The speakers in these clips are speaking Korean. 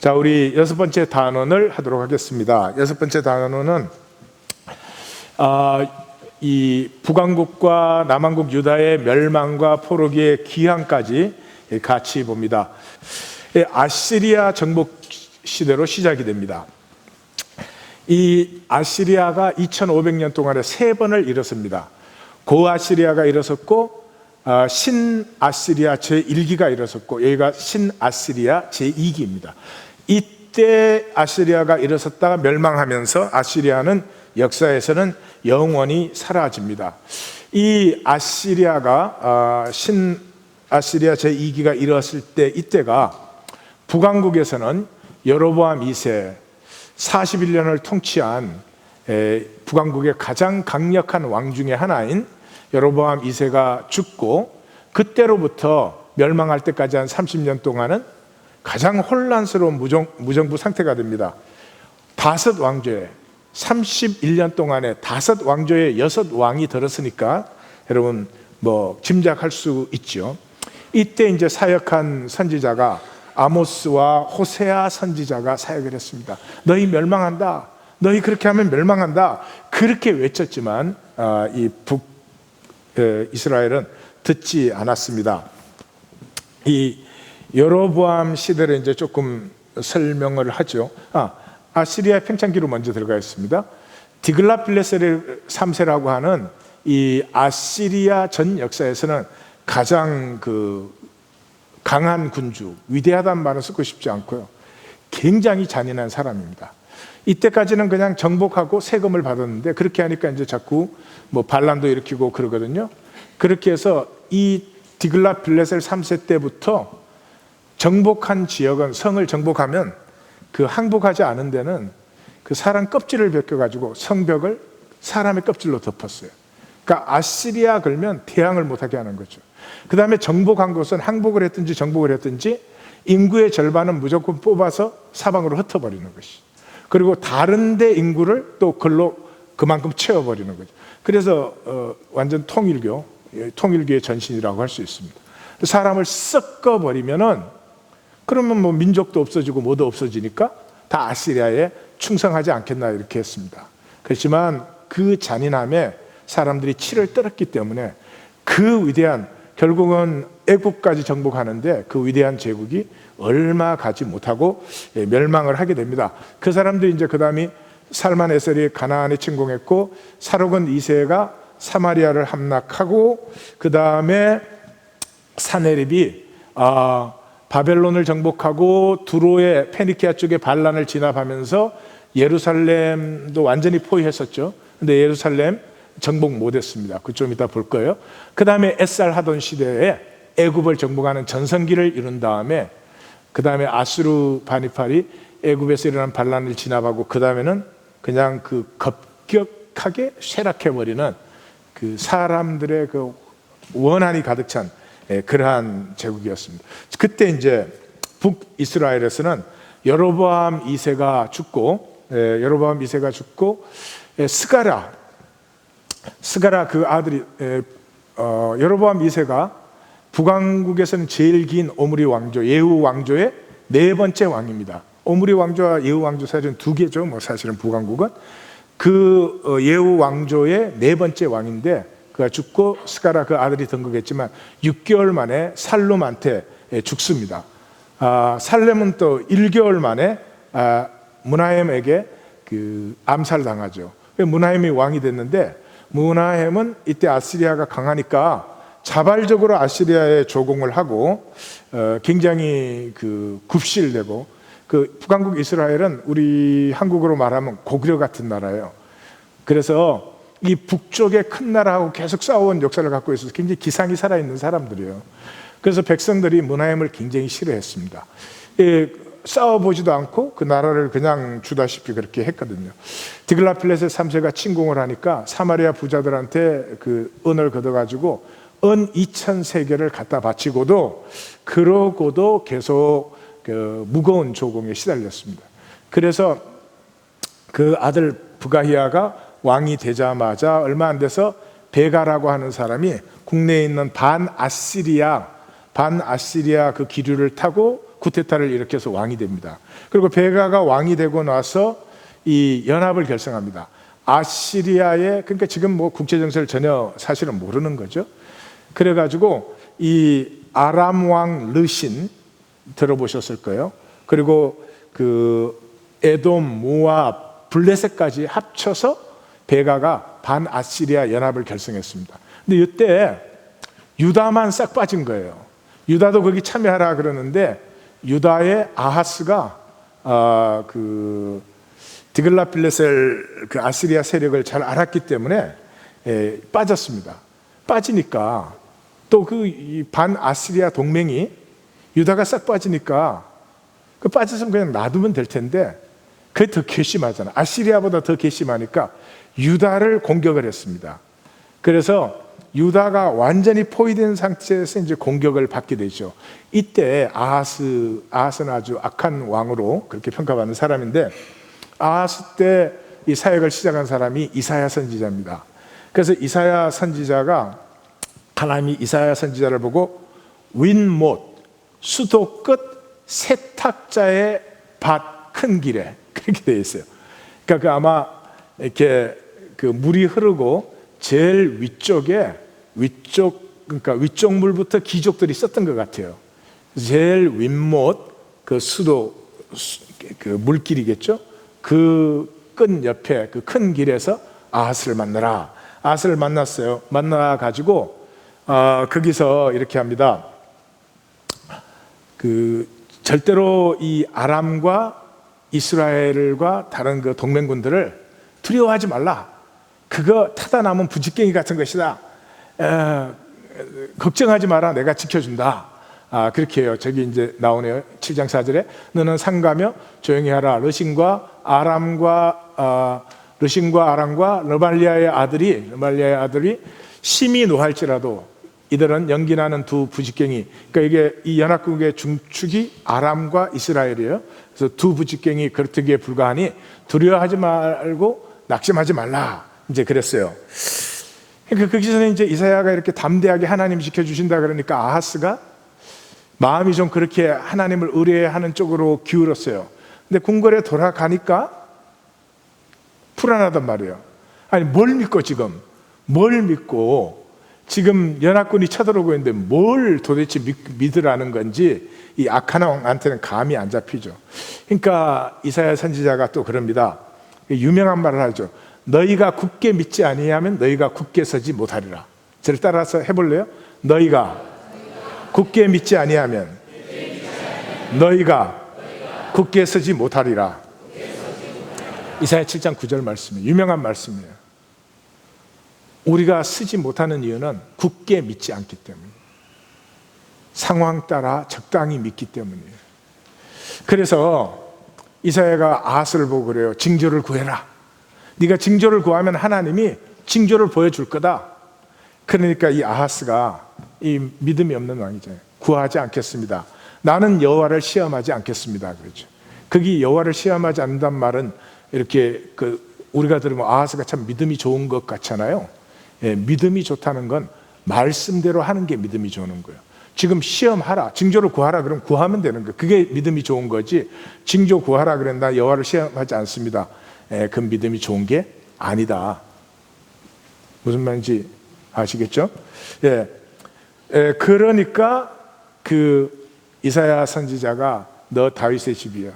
자, 우리 여섯 번째 단원을 하도록 하겠습니다. 여섯 번째 단원은 이 북왕국과 남왕국 유다의 멸망과 포로기의 기한까지 같이 봅니다. 아시리아 정복 시대로 시작이 됩니다. 이 아시리아가 2500년 동안에 세 번을 일었습니다. 고아시리아가 일었었고, 신아시리아 제1기가 일었었고, 여기가 신아시리아 제2기입니다. 이때 아시리아가 일어섰다가 멸망하면서 아시리아는 역사에서는 영원히 사라집니다. 이 아시리아가 신아시리아 제2기가 일었을 때, 이때가 북왕국에서는 여로보암 2세 41년을 통치한 북왕국의 가장 강력한 왕 중에 하나인 여로보암 2세가 죽고, 그때로부터 멸망할 때까지 한 30년 동안은 가장 혼란스러운 무정부 상태가 됩니다. 5왕조에 31년 동안에 5왕조에 6왕이 들었으니까 여러분 짐작할 수 있죠. 이때 이제 사역한 선지자가 아모스와 호세아 선지자가 사역을 했습니다. 너희 멸망한다, 너희 그렇게 하면 멸망한다, 그렇게 외쳤지만 이 이스라엘은 듣지 않았습니다. 이 여로보암 시대를 이제 조금 설명을 하죠. 아시리아 팽창기로 먼저 들어가겠습니다. 디글랏필레셀 3세라고 하는 이 아시리아 전 역사에서는 가장 강한 군주, 위대하다는 말은 쓰고 싶지 않고요, 굉장히 잔인한 사람입니다. 이때까지는 그냥 정복하고 세금을 받았는데, 그렇게 하니까 이제 자꾸 반란도 일으키고 그러거든요. 그렇게 해서 이 디글랏필레셀 3세 때부터 정복한 지역은, 성을 정복하면 그 항복하지 않은 데는 그 사람 껍질을 벗겨가지고 성벽을 사람의 껍질로 덮었어요. 그러니까 아시리아 걸면 대항을 못하게 하는 거죠. 그 다음에 정복한 곳은 항복을 했든지 정복을 했든지 인구의 절반은 무조건 뽑아서 사방으로 흩어버리는 것이, 그리고 다른 데 인구를 또 그만큼 채워버리는 거죠. 그래서 완전 통일교의 전신이라고 할 수 있습니다. 사람을 섞어버리면은, 그러면 민족도 없어지고 뭐도 없어지니까 다 아시리아에 충성하지 않겠나 이렇게 했습니다. 그렇지만 그 잔인함에 사람들이 치를 떨었기 때문에 그 위대한, 결국은 애국까지 정복하는데 그 위대한 제국이 얼마 가지 못하고 멸망을 하게 됩니다. 그 사람들이 이제 그 다음에 살만에셀이 가나안에 침공했고, 사로근 2세가 사마리아를 함락하고, 그 다음에 사네립이 바벨론을 정복하고 두로의 페니키아 쪽의 반란을 진압하면서 예루살렘도 완전히 포위했었죠. 근데 예루살렘 정복 못했습니다. 그 좀 이따 볼 거예요. 그 다음에 에살하돈 시대에 애굽을 정복하는 전성기를 이룬 다음에, 그 다음에 아수르바니팔이 애굽에서 일어난 반란을 진압하고, 그 다음에는 그냥 급격하게 쇠락해버리는 사람들의 원한이 가득 찬 그러한 제국이었습니다. 그때 이제 북이스라엘에서는 여로보암 2세가 죽고, 스가라 그 아들이, 여로보암 2세가 북왕국에서는 제일 긴 오므리 왕조, 예후 왕조의 네 번째 왕입니다. 오므리 왕조와 예후 왕조 사실은 두 개죠. 사실은 북왕국은 그 예후 왕조의 네 번째 왕인데, 그가 죽고 스가라 그 아들이 등극했지만 6개월 만에 살룸한테 죽습니다. 살렘은 또 1개월 만에 므나헴에게 암살당하죠. 므나헴이 왕이 됐는데, 므나헴은 이때 아시리아가 강하니까 자발적으로 아시리아에 조공을 하고 굉장히 굽실되고, 북왕국 이스라엘은 우리 한국으로 말하면 고구려 같은 나라예요. 그래서 이 북쪽의 큰 나라하고 계속 싸워온 역사를 갖고 있어서 굉장히 기상이 살아있는 사람들이에요. 그래서 백성들이 므나헴을 굉장히 싫어했습니다. 싸워보지도 않고 그 나라를 그냥 주다시피 그렇게 했거든요. 디글랏필레셀 3세가 침공을 하니까 사마리아 부자들한테 은을 걷어가지고 은 2000세겔을 갖다 바치고도, 그러고도 계속 무거운 조공에 시달렸습니다. 그래서 그 아들 부가히야가 왕이 되자마자 얼마 안 돼서 베가라고 하는 사람이 국내에 있는 반아시리아 그 기류를 타고 쿠데타를 일으켜서 왕이 됩니다. 그리고 베가가 왕이 되고 나서 이 연합을 결성합니다. 아시리아의, 그러니까 지금 뭐 국제 정세를 전혀 사실은 모르는 거죠. 그래가지고 이 아람 왕 르신 들어보셨을 거예요. 그리고 그 에돔, 모압, 블레셋까지 합쳐서 베가가 반아시리아 연합을 결성했습니다. 근데 이때 유다만 싹 빠진 거예요. 유다도 거기 참여하라 그러는데 유다의 아하스가 그 디글라필레셀 그 아시리아 세력을 잘 알았기 때문에 빠졌습니다. 빠지니까 또 그 반아시리아 동맹이 유다가 싹 빠지니까 그 빠졌으면 그냥 놔두면 될 텐데 그게 더 괘씸하잖아. 아시리아보다 더 괘씸하니까 유다를 공격을 했습니다. 그래서 유다가 완전히 포위된 상태에서 이제 공격을 받게 되죠. 이때 아하스는 아주 악한 왕으로 그렇게 평가받는 사람인데 아하스 때 이 사역을 시작한 사람이 이사야 선지자입니다. 그래서 이사야 선지자가 하나님이 이사야 선지자를 보고 윈못 수도 끝 세탁자의 밭 큰 길에 그렇게 되어 있어요. 그러니까 그 아마 이렇게 그 물이 흐르고 제일 위쪽에 그러니까 위쪽 물부터 귀족들이 썼던 것 같아요. 제일 윗못 그 수도 그 물길이겠죠. 그 끝 옆에 그 큰 길에서 아하스를 만나라. 아하스를 만났어요. 만나 가지고 거기서 이렇게 합니다. 그 절대로 이 아람과 이스라엘과 다른 그 동맹군들을 두려워하지 말라. 그거 타다 남은 부지깽이 같은 것이다. 걱정하지 마라. 내가 지켜준다. 그렇게 해요. 저기 이제 나오네요. 7장 4절에 너는 상가며 조용히 하라. 르신과 아람과 르발리아의 아들이 심히 노할지라도 이들은 연기나는 두 부지깽이. 그러니까 이게 이 연합국의 중축이 아람과 이스라엘이에요. 그래서 두 부지깽이 그렇기에 불과하니 두려워하지 말고 낙심하지 말라. 이제 그랬어요. 그러니까 거기서는 이제 이사야가 이렇게 담대하게 하나님 지켜주신다 그러니까 아하스가 마음이 좀 그렇게 하나님을 의뢰하는 쪽으로 기울었어요. 근데 궁궐에 돌아가니까 불안하단 말이에요. 아니 뭘 믿고 뭘 믿고 지금 연합군이 쳐들어오고 있는데 뭘 도대체 믿으라는 건지 이 악한 왕한테는 감이 안 잡히죠. 그러니까 이사야 선지자가 또 그럽니다. 유명한 말을 하죠. 너희가 굳게 믿지 아니하면 너희가 굳게 서지 못하리라. 저를 따라서 해볼래요? 너희가 굳게 믿지 아니하면 너희가 굳게 서지 못하리라. 이사야 7장 9절 말씀이에요. 유명한 말씀이에요. 우리가 서지 못하는 이유는 굳게 믿지 않기 때문이에요. 상황 따라 적당히 믿기 때문이에요. 그래서 이사야가 아하스를 보고 그래요. 징조를 구해라. 네가 징조를 구하면 하나님이 징조를 보여줄 거다. 그러니까 이 아하스가 이 믿음이 없는 왕이잖아요. 구하지 않겠습니다. 나는 여호와를 시험하지 않겠습니다. 그렇죠. 거기 여호와를 시험하지 않는다는 말은 이렇게 우리가 들으면 아하스가 참 믿음이 좋은 것 같잖아요. 예, 믿음이 좋다는 건 말씀대로 하는 게 믿음이 좋은 거예요. 지금 시험하라, 징조를 구하라 그러면 구하면 되는 거예요. 그게 믿음이 좋은 거지. 징조 구하라 그런다 여호와를 시험하지 않습니다. 그 믿음이 좋은 게 아니다. 무슨 말인지 아시겠죠? 예. 그러니까 그 이사야 선지자가 너 다윗의 집이야.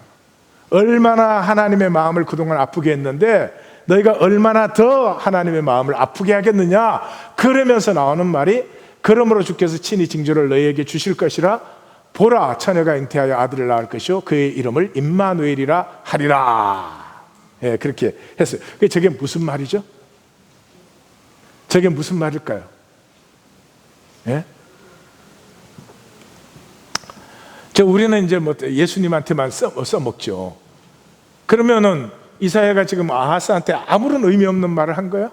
얼마나 하나님의 마음을 그동안 아프게 했는데 너희가 얼마나 더 하나님의 마음을 아프게 하겠느냐. 그러면서 나오는 말이 그러므로 주께서 친히 징조를 너희에게 주실 것이라. 보라 처녀가 잉태하여 아들을 낳을 것이요 그의 이름을 임마누엘이라 하리라. 예, 그렇게 했어요. 저게 무슨 말이죠? 저게 무슨 말일까요? 예? 우리는 이제 뭐 예수님한테만 써먹죠. 그러면은 이사야가 지금 아하스한테 아무런 의미 없는 말을 한 거야?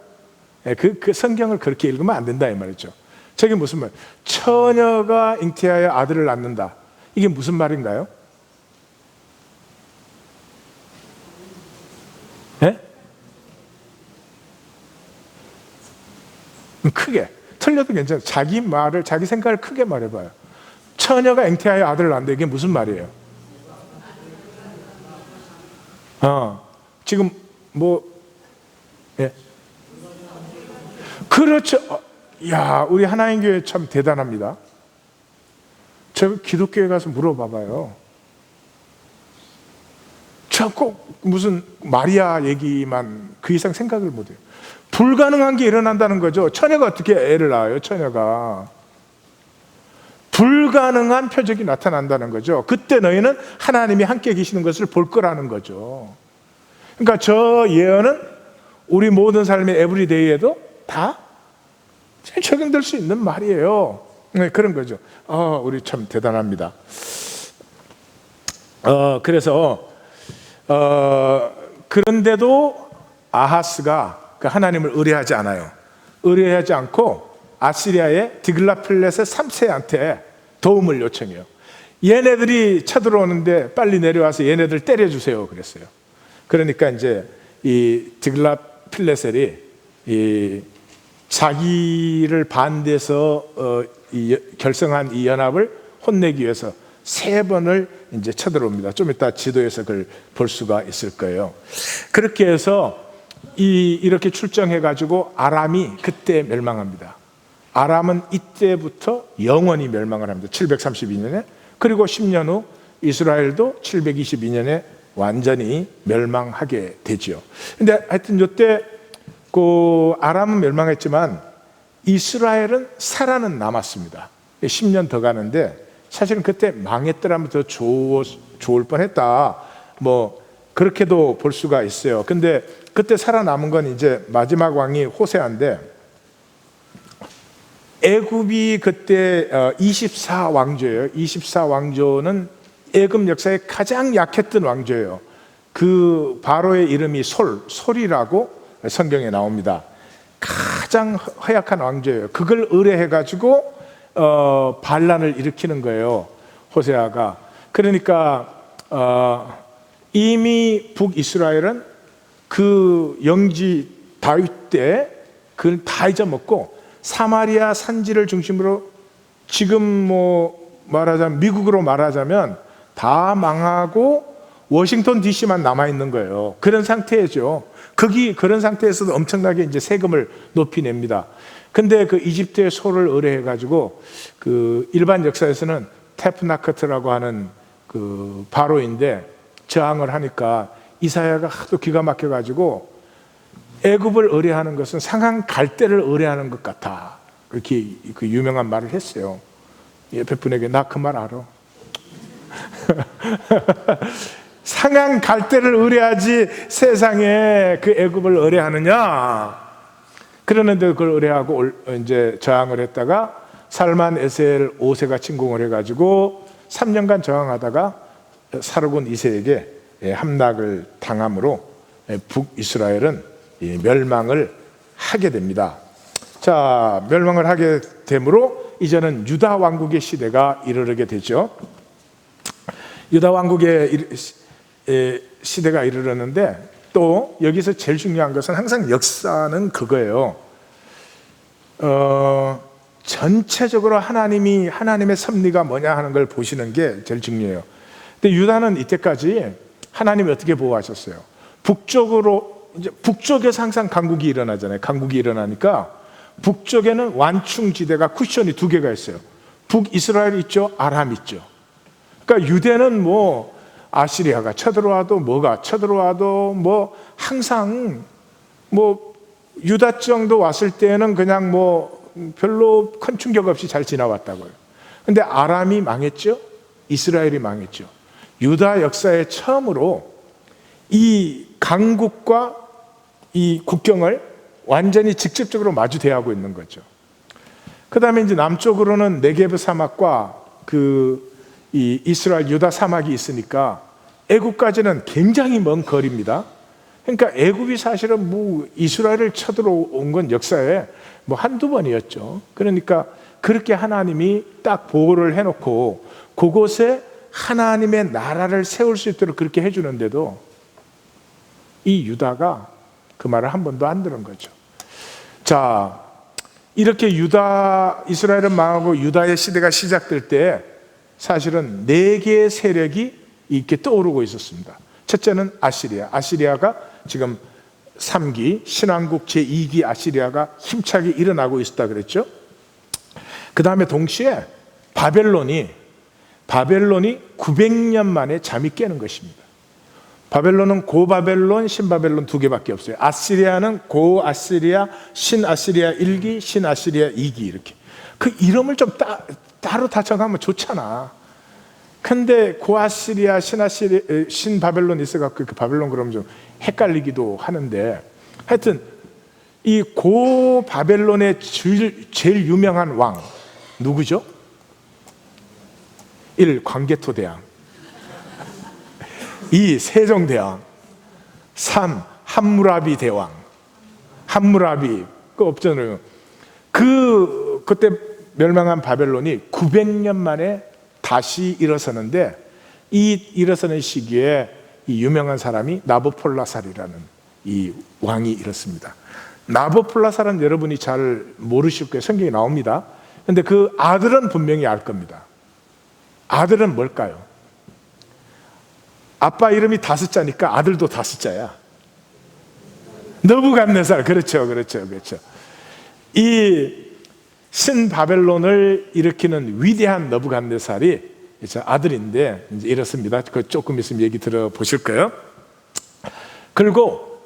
예, 그 성경을 그렇게 읽으면 안 된다 이 말이죠. 저게 무슨 말? 처녀가 잉태하여 아들을 낳는다. 이게 무슨 말인가요? 예? 크게 틀려도 괜찮아요. 자기 말을 자기 생각을 크게 말해봐요. 처녀가 잉태하여 아들을 낳는다. 이게 무슨 말이에요? 지금 뭐, 예. 그렇죠. 야, 우리 하나님교회 참 대단합니다. 저 기독교회 가서 물어봐봐요. 저 꼭 무슨 마리아 얘기만 그 이상 생각을 못해요. 불가능한 게 일어난다는 거죠. 처녀가 어떻게 애를 낳아요? 처녀가. 불가능한 표적이 나타난다는 거죠. 그때 너희는 하나님이 함께 계시는 것을 볼 거라는 거죠. 그러니까 저 예언은 우리 모든 삶의 에브리데이에도 다 적용될 수 있는 말이에요. 네, 그런 거죠. 우리 참 대단합니다. 그래서 그런데도 아하스가 하나님을 의뢰하지 않아요. 의뢰하지 않고 아시리아의 디글라필렛의 3세한테 도움을 요청해요. 얘네들이 쳐들어오는데 빨리 내려와서 얘네들 때려주세요 그랬어요. 그러니까 이제 이 디글라필레셀이 이 자기를 반대해서 결성한 이 연합을 혼내기 위해서 3번을 이제 쳐들어옵니다. 좀 이따 지도에서 그걸 볼 수가 있을 거예요. 그렇게 해서 이렇게 출정해가지고 아람이 그때 멸망합니다. 아람은 이때부터 영원히 멸망을 합니다. 732년에. 그리고 10년 후 이스라엘도 722년에 완전히 멸망하게 되죠. 근데 하여튼 이때 그 아람은 멸망했지만 이스라엘은 살아는 남았습니다. 10년 더 가는데 사실은 그때 망했더라면 더 좋을 뻔했다. 뭐 그렇게도 볼 수가 있어요. 근데 그때 살아남은 건 이제 마지막 왕이 호세아인데 애굽이 그때 24왕조예요. 24왕조는 애굽 역사에 가장 약했던 왕조예요. 그 바로의 이름이 솔이라고 성경에 나옵니다. 가장 허약한 왕조예요. 그걸 의뢰해가지고 반란을 일으키는 거예요. 호세아가. 그러니까 이미 북이스라엘은 그 영지 다윗 때 그걸 다 잊어먹고 사마리아 산지를 중심으로 지금 뭐 말하자면 미국으로 말하자면 다 망하고 워싱턴 DC만 남아있는 거예요. 그런 상태죠. 그런 상태에서도 엄청나게 이제 세금을 높이 냅니다. 근데 그 이집트의 소를 의뢰해가지고 그 일반 역사에서는 테프나크트라고 하는 그 바로인데 저항을 하니까 이사야가 하도 기가 막혀가지고 애굽을 의뢰하는 것은 상한 갈대를 의뢰하는 것 같아. 그렇게 그 유명한 말을 했어요. 옆에 분에게 나 그 말 알아. 상한 갈대를 의뢰하지 세상에 그 애굽을 의뢰하느냐. 그러는데 그걸 의뢰하고 이제 저항을 했다가 살만 에셀 5세가 침공을 해가지고 3년간 저항하다가 사르곤 2세에게 함락을 당함으로 북이스라엘은 멸망을 하게 됩니다. 자, 멸망을 하게 되므로 이제는 유다 왕국의 시대가 이르게 되죠. 유다 왕국의 시대가 이르렀는데 또 여기서 제일 중요한 것은 항상 역사는 그거예요. 전체적으로 하나님의 섭리가 뭐냐 하는 걸 보시는 게 제일 중요해요. 근데 유다는 이때까지 하나님이 어떻게 보호하셨어요? 북쪽에서 항상 강국이 일어나잖아요. 강국이 일어나니까 북쪽에는 완충지대가 쿠션이 2개가 있어요. 북이스라엘 있죠, 아람 있죠. 그러니까 유대는 뭐 아시리아가 쳐들어와도 뭐가 쳐들어와도 뭐 항상 뭐 유다 정도 왔을 때는 그냥 뭐 별로 큰 충격 없이 잘 지나왔다고요. 근데 아람이 망했죠, 이스라엘이 망했죠. 유다 역사의 처음으로 이 강국과 이 국경을 완전히 직접적으로 마주 대하고 있는 거죠. 그 다음에 이제 남쪽으로는 네게브 사막과 이 이스라엘 유다 사막이 있으니까 애굽까지는 굉장히 먼 거리입니다. 그러니까 애굽이 사실은 뭐 이스라엘을 쳐들어온 건 역사에 뭐 한두 번이었죠. 그러니까 그렇게 하나님이 딱 보호를 해놓고 그곳에 하나님의 나라를 세울 수 있도록 그렇게 해주는데도 이 유다가 그 말을 한 번도 안 들은 거죠. 자, 이렇게 이스라엘은 망하고 유다의 시대가 시작될 때 사실은 4개의 세력이 이렇게 떠오르고 있었습니다. 첫째는 아시리아. 아시리아가 지금 3기 신왕국 제2기 아시리아가 힘차게 일어나고 있었다 그랬죠. 그 다음에 동시에 바벨론이 900년 만에 잠이 깨는 것입니다. 바벨론은 고바벨론, 신바벨론 두 개밖에 없어요. 아시리아는 고아시리아, 신아시리아 1기, 신아시리아 2기 이렇게. 그 이름을 좀 따로 다 정하면 좋잖아. 근데 고아시리아, 신바벨론 있어갖고 그 바벨론 그러면 좀 헷갈리기도 하는데, 하여튼 이 고바벨론의 제일 유명한 왕 누구죠? 1. 광개토대왕, 2. 세종대왕, 3. 함무라비 대왕. 함무라비 그 없잖아요. 그때 멸망한 바벨론이 900년 만에 다시 일어서는데, 이 일어서는 시기에 이 유명한 사람이 나보폴라살이라는 이 왕이 일었습니다. 나보폴라살은 여러분이 잘 모르실 거예요. 성경에 나옵니다. 근데 그 아들은 분명히 알 겁니다. 아들은 뭘까요? 아빠 이름이 5자니까 아들도 5자야. 느부갓네살. 그렇죠. 이 신바벨론을 일으키는 위대한 느부갓네살이 아들인데 이제 이렇습니다. 그 조금 있으면 얘기 들어보실 거예요. 그리고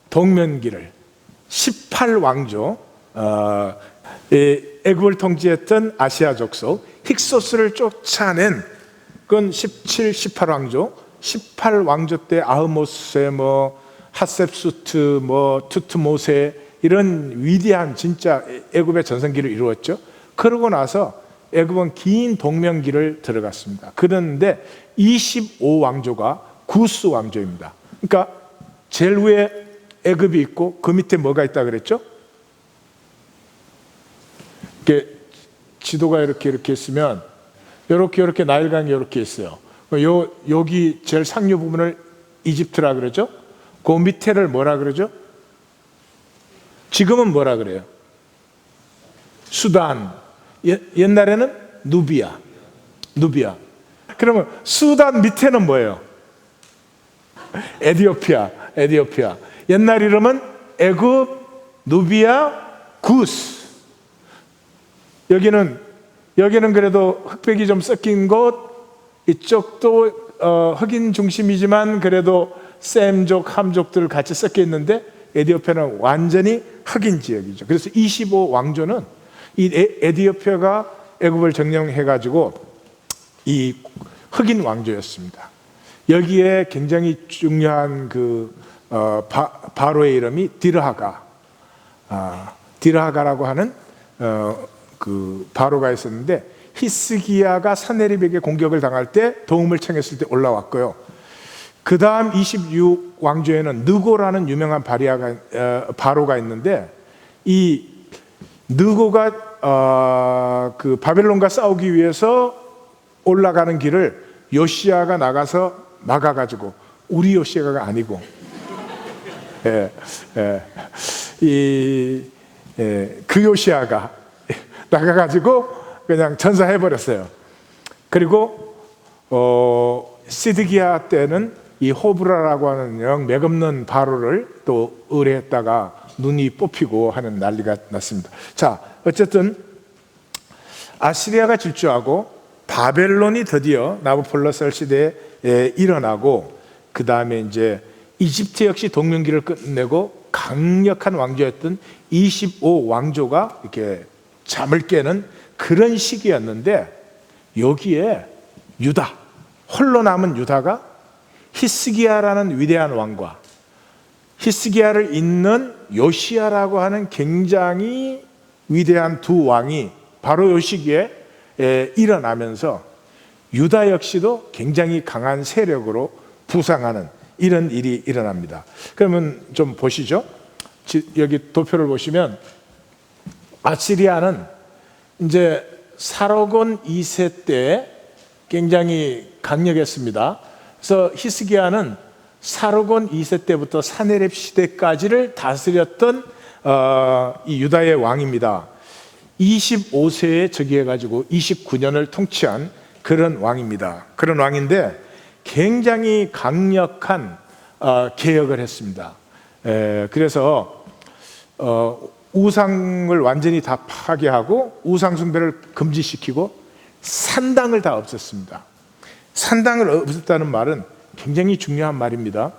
동면기를 18왕조, 애굽을 통치했던 아시아 족속 힉소스를 쫓아낸 그건 17, 18왕조. 18왕조 때 아흐모스에 핫셉수트, 투트모세 이런 위대한 진짜 애굽의 전성기를 이루었죠. 그러고 나서 애굽은 긴 동명기를 들어갔습니다. 그런데 25왕조가 구스 왕조입니다. 그러니까 제일 위에 애굽이 있고 그 밑에 뭐가 있다 그랬죠? 이렇게 지도가 이렇게 있으면 이렇게 나일강이 이렇게 있어요. 여기 제일 상류 부분을 이집트라 그러죠? 그 밑에를 뭐라 그러죠? 지금은 뭐라 그래요? 수단. 옛날에는 누비아. 그러면 수단 밑에는 뭐예요? 에디오피아. 옛날 이름은 애굽, 누비아, 구스. 여기는 그래도 흑백이 좀 섞인 곳, 이쪽도 흑인 중심이지만 그래도 셈족, 함족들 같이 섞여 있는데 에디오피아는 완전히 흑인 지역이죠. 그래서 25왕조는 이 에디오피아가 애굽을 점령해가지고 이 흑인 왕조였습니다. 여기에 굉장히 중요한 바로의 이름이 디르하가라고 하는 그 바로가 있었는데, 히스기야가 사네립에게 공격을 당할 때 도움을 청했을 때 올라왔고요. 그 다음 26왕조에는 느고라는 유명한 바로가 있는데, 이 느고가 그 바벨론과 싸우기 위해서 올라가는 길을 요시야가 나가서 막아가지고, 우리 요시야가 아니고 그 요시야가 나가가지고 그냥 전사해버렸어요. 그리고 시드기야 때는 이 호브라라고 하는 영 맥없는 바로를 또 의뢰했다가 눈이 뽑히고 하는 난리가 났습니다. 자, 어쨌든 아시리아가 질주하고 바벨론이 드디어 나부콜라살 시대에 일어나고, 그 다음에 이제 이집트 역시 동명기를 끝내고 강력한 왕조였던 25왕조가 이렇게 잠을 깨는 그런 시기였는데, 여기에 유다, 홀로 남은 유다가 히스기야라는 위대한 왕과 히스기야를 잇는 요시야라고 하는 굉장히 위대한 두 왕이 바로 이 시기에 일어나면서 유다 역시도 굉장히 강한 세력으로 부상하는 이런 일이 일어납니다. 그러면 좀 보시죠. 여기 도표를 보시면 아시리아는 이제 사로곤 2세 때 굉장히 강력했습니다. 그래서 히스기야는 사로곤 2세 때부터 사네립 시대까지를 다스렸던 이 유다의 왕입니다. 25세에 즉위해가지고 29년을 통치한 그런 왕입니다. 그런 왕인데 굉장히 강력한 개혁을 했습니다. 그래서 우상을 완전히 다 파괴하고 우상 숭배를 금지시키고 산당을 다 없앴습니다. 산당을 없앴다는 말은 굉장히 중요한 말입니다.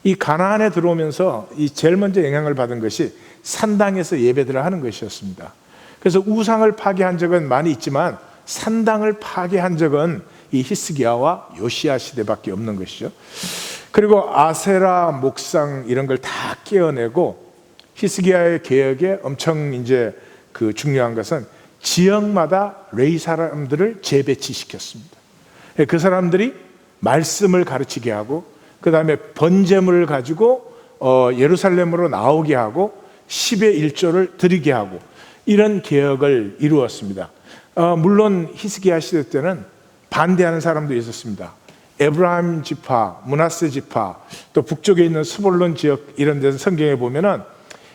이 가나안에 들어오면서 이 제일 먼저 영향을 받은 것이 산당에서 예배들을 하는 것이었습니다. 그래서 우상을 파괴한 적은 많이 있지만 산당을 파괴한 적은 이 히스기야와 요시야 시대밖에 없는 것이죠. 그리고 아세라 목상 이런 걸 다 깨어내고 히스기야의 개혁에 엄청 이제 그 중요한 것은 지역마다 레위 사람들을 재배치시켰습니다. 그 사람들이 말씀을 가르치게 하고 그 다음에 번제물을 가지고 예루살렘으로 나오게 하고 10의 1조를 드리게 하고 이런 개혁을 이루었습니다. 물론 히스기야 시대 때는 반대하는 사람도 있었습니다. 에브라임 지파, 므낫세 지파, 또 북쪽에 있는 스볼론 지역 이런 데서 성경에 보면은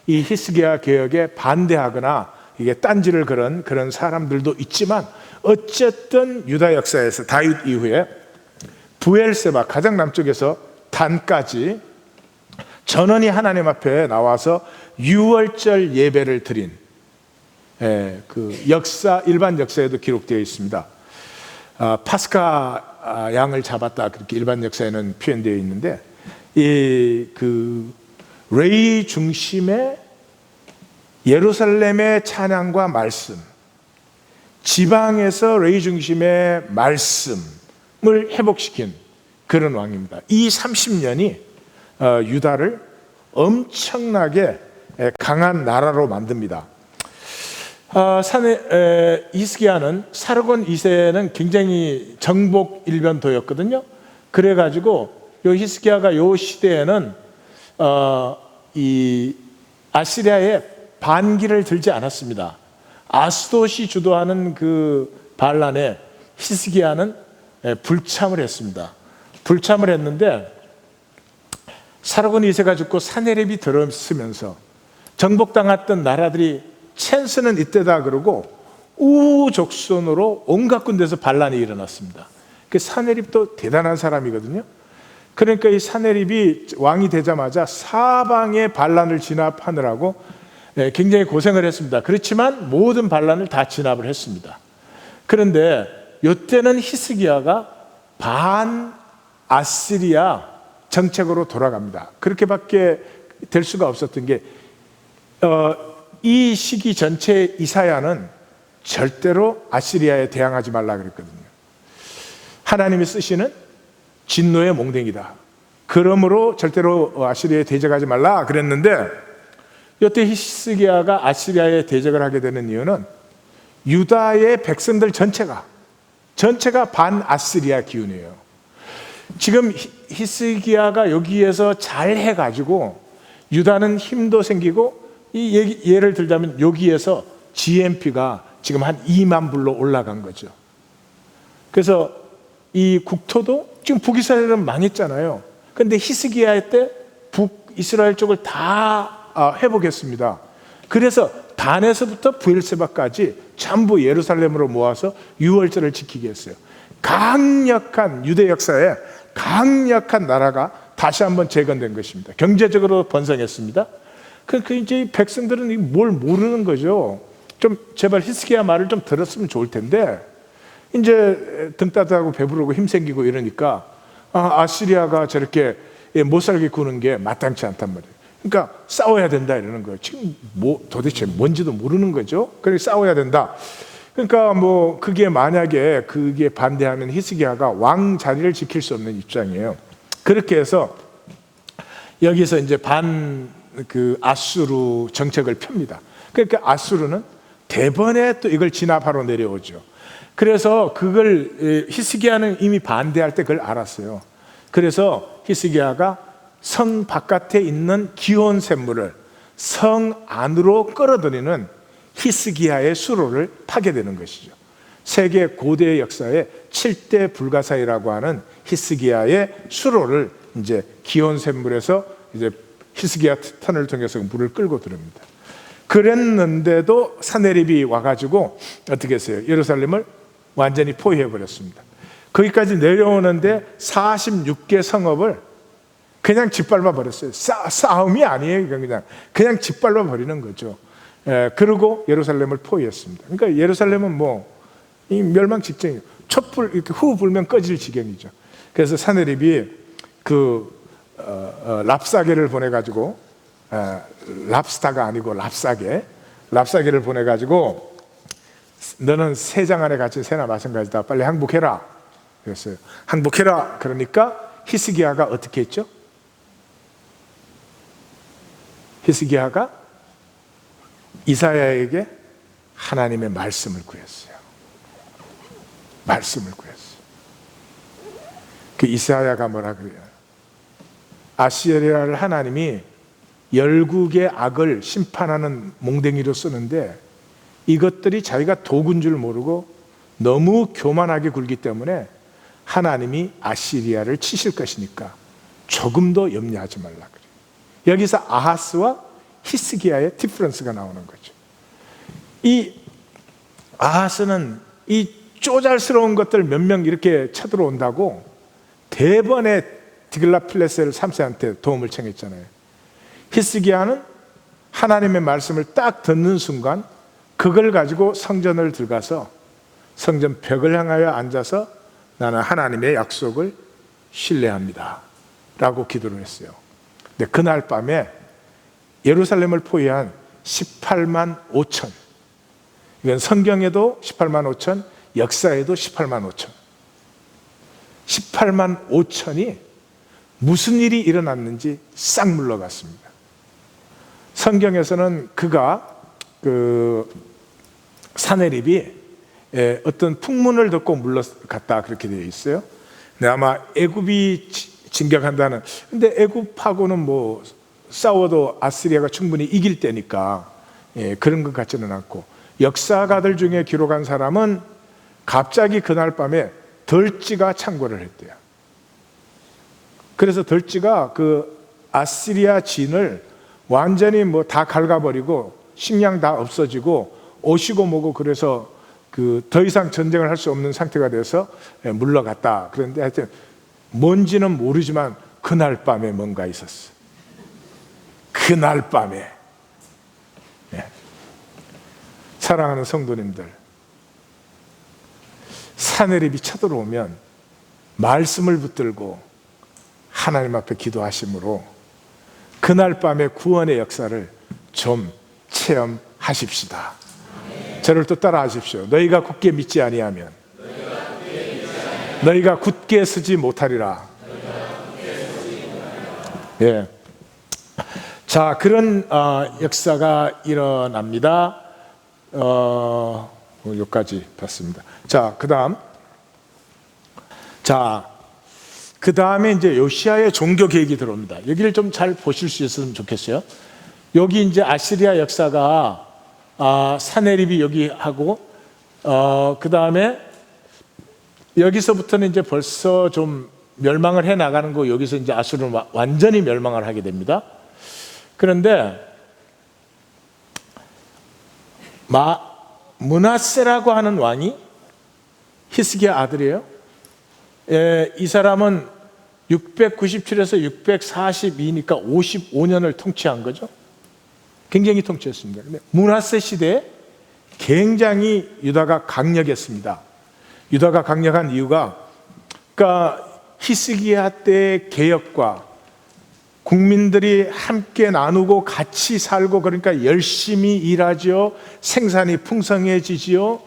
이 히스기야 개혁에 반대하거나 이게 딴지를 걸은 그런 사람들도 있지만 어쨌든 유다 역사에서 다윗 이후에 부엘세바 가장 남쪽에서 단까지 전원이 하나님 앞에 나와서 유월절 예배를 드린 그 역사 일반 역사에도 기록되어 있습니다. 파스카 양을 잡았다 그렇게 일반 역사에는 표현되어 있는데 이 그 레위 중심의 예루살렘의 찬양과 말씀, 지방에서 레위 중심의 말씀을 회복시킨 그런 왕입니다. 이 30년이 유다를 엄청나게 강한 나라로 만듭니다. 히스기야는 사르곤 2세는 굉장히 정복 일변도였거든요. 그래가지고 요 히스기야가 요 시대에는 이 아시리아의 반기를 들지 않았습니다. 아스돗이 주도하는 그 반란에 히스기야는 불참을 했습니다. 불참을 했는데 사르곤 2세가 죽고 사네립이 들어서면서 정복당했던 나라들이 찬스는 이때다 그러고 우후족손으로 온갖 군데서 반란이 일어났습니다. 그 사네립도 대단한 사람이거든요. 그러니까 이 사네립이 왕이 되자마자 사방의 반란을 진압하느라고 굉장히 고생을 했습니다. 그렇지만 모든 반란을 다 진압을 했습니다. 그런데 이때는 히스기야가 반 아시리아 정책으로 돌아갑니다. 그렇게밖에 될 수가 없었던 게 이 시기 전체에 이사야는 절대로 아시리아에 대항하지 말라 그랬거든요. 하나님이 쓰시는 진노의 몽댕이다. 그러므로 절대로 아시리아에 대적하지 말라 그랬는데 이때 히스기야가 아시리아에 대적을 하게 되는 이유는 유다의 백성들 전체가 반아시리아 기운이에요. 지금 히스기야가 여기에서 잘 해가지고 유다는 힘도 생기고 이 예를 들자면 여기에서 GNP가 지금 한 2만 불로 올라간 거죠. 그래서 이 국토도 지금 북이스라엘은 망했잖아요. 그런데 히스기야 때 북이스라엘 쪽을 다 회복했습니다. 그래서 단에서부터 부엘세바까지 전부 예루살렘으로 모아서 유월절을 지키게 했어요. 강력한 유대 역사에 강력한 나라가 다시 한번 재건된 것입니다. 경제적으로 번성했습니다. 이제 백성들은 뭘 모르는 거죠. 좀 제발 히스기야 말을 좀 들었으면 좋을 텐데 이제 등 따뜻하고 배부르고 힘생기고 이러니까 아시리아가 저렇게 못 살게 구는 게 마땅치 않단 말이에요. 그러니까 싸워야 된다 이러는 거예요. 지금 도대체 뭔지도 모르는 거죠. 그래서 싸워야 된다. 그러니까 그게 만약에 그게 반대하면 히스기야가 왕 자리를 지킬 수 없는 입장이에요. 그렇게 해서 여기서 이제 아수르 정책을 펴니다. 그러니까 아수르는 대번에 또 이걸 진압하러 내려오죠. 그래서 그걸 히스기야는 이미 반대할 때 그걸 알았어요. 그래서 히스기야가 성 바깥에 있는 기온 샘물을 성 안으로 끌어들이는 히스기야의 수로를 타게 되는 것이죠. 세계 고대 역사의 7대 불가사의라고 하는 히스기야의 수로를 이제 기온 샘물에서 이제 히스기야 터널을 통해서 물을 끌고 들어옵니다. 그랬는데도 사네립이 와가지고 어떻게 했어요? 예루살렘을 완전히 포위해 버렸습니다. 거기까지 내려오는데 46개 성읍을 그냥 짓밟아 버렸어요. 싸움이 아니에요. 그냥 짓밟아 버리는 거죠. 그리고 예루살렘을 포위했습니다. 그러니까 예루살렘은 뭐 이 멸망 직전이에요. 촛불 이렇게 후 불면 꺼질 지경이죠. 그래서 사내립이 그 랍사게를 보내가지고, 랍스타가 아니고 랍사게를 보내가지고, 너는 세 장 안에 갇힌 새나 마찬가지다. 빨리 항복해라. 그랬어요. 항복해라. 그러니까 히스기야가 어떻게 했죠? 히스기야가 이사야에게 하나님의 말씀을 구했어요. 말씀을 구했어요. 그 이사야가 뭐라 그래요? 아시리아를 하나님이 열국의 악을 심판하는 몽댕이로 쓰는데, 이것들이 자기가 도구인 줄 모르고 너무 교만하게 굴기 때문에 하나님이 아시리아를 치실 것이니까 조금도 염려하지 말라 그래요. 여기서 아하스와 히스기야의 디퍼런스가 나오는 거죠. 이 아하스는 이 쪼잘스러운 것들 몇 명 이렇게 쳐들어온다고 대번에 디글라필레셀 3세한테 도움을 청했잖아요. 히스기야는 하나님의 말씀을 딱 듣는 순간 그걸 가지고 성전을 들어가서 성전 벽을 향하여 앉아서 나는 하나님의 약속을 신뢰합니다 라고 기도를 했어요. 근데 그날 밤에 예루살렘을 포위한 18만 5천, 이건 성경에도 18만 5천, 역사에도 18만 5천, 18만 5천이 무슨 일이 일어났는지 싹 물러갔습니다. 성경에서는 그가 사내립이 어떤 풍문을 듣고 물러갔다 그렇게 되어 있어요. 근데 아마 애굽이 진격한다는, 근데 애굽하고는 뭐 싸워도 아시리아가 충분히 이길 때니까 그런 것 같지는 않고, 역사가들 중에 기록한 사람은 갑자기 그날 밤에 덜지가 창궐을 했대요. 그래서 덜지가 그 아시리아 진을 완전히 뭐 다 갉아버리고 식량 다 없어지고 오시고 뭐고, 그래서 그 더 이상 전쟁을 할 수 없는 상태가 돼서 물러갔다. 그런데 하여튼 뭔지는 모르지만 그날 밤에 뭔가 있었어. 그날 밤에. 사랑하는 성도님들, 사내립이 쳐들어오면 말씀을 붙들고 하나님 앞에 기도하심으로 그날 밤의 구원의 역사를 좀 체험하십시다. 저를 또 따라 하십시오. 너희가 굳게 믿지 아니하면 너희가 굳게 서지 못하리라. 예. 자, 그런 역사가 일어납니다. 여기까지 봤습니다. 자, 그 다음에 이제 요시야의 종교 계획이 들어옵니다. 여기를 좀 잘 보실 수 있었으면 좋겠어요. 여기 이제 아시리아 역사가 사내립이 여기 하고, 그 다음에 여기서부터는 이제 벌써 좀 멸망을 해 나가는 거, 여기서 이제 아수르는 완전히 멸망을 하게 됩니다. 그런데 므낫세라고 하는 왕이 히스기야 아들이에요. 이 사람은 697에서 642니까 55년을 통치한 거죠. 굉장히 통치했습니다. 근데 므낫세 시대에 굉장히 유다가 강력했습니다. 유다가 강력한 이유가, 그러니까 히스기야 때의 개혁과 국민들이 함께 나누고 같이 살고, 그러니까 열심히 일하죠. 생산이 풍성해지지요.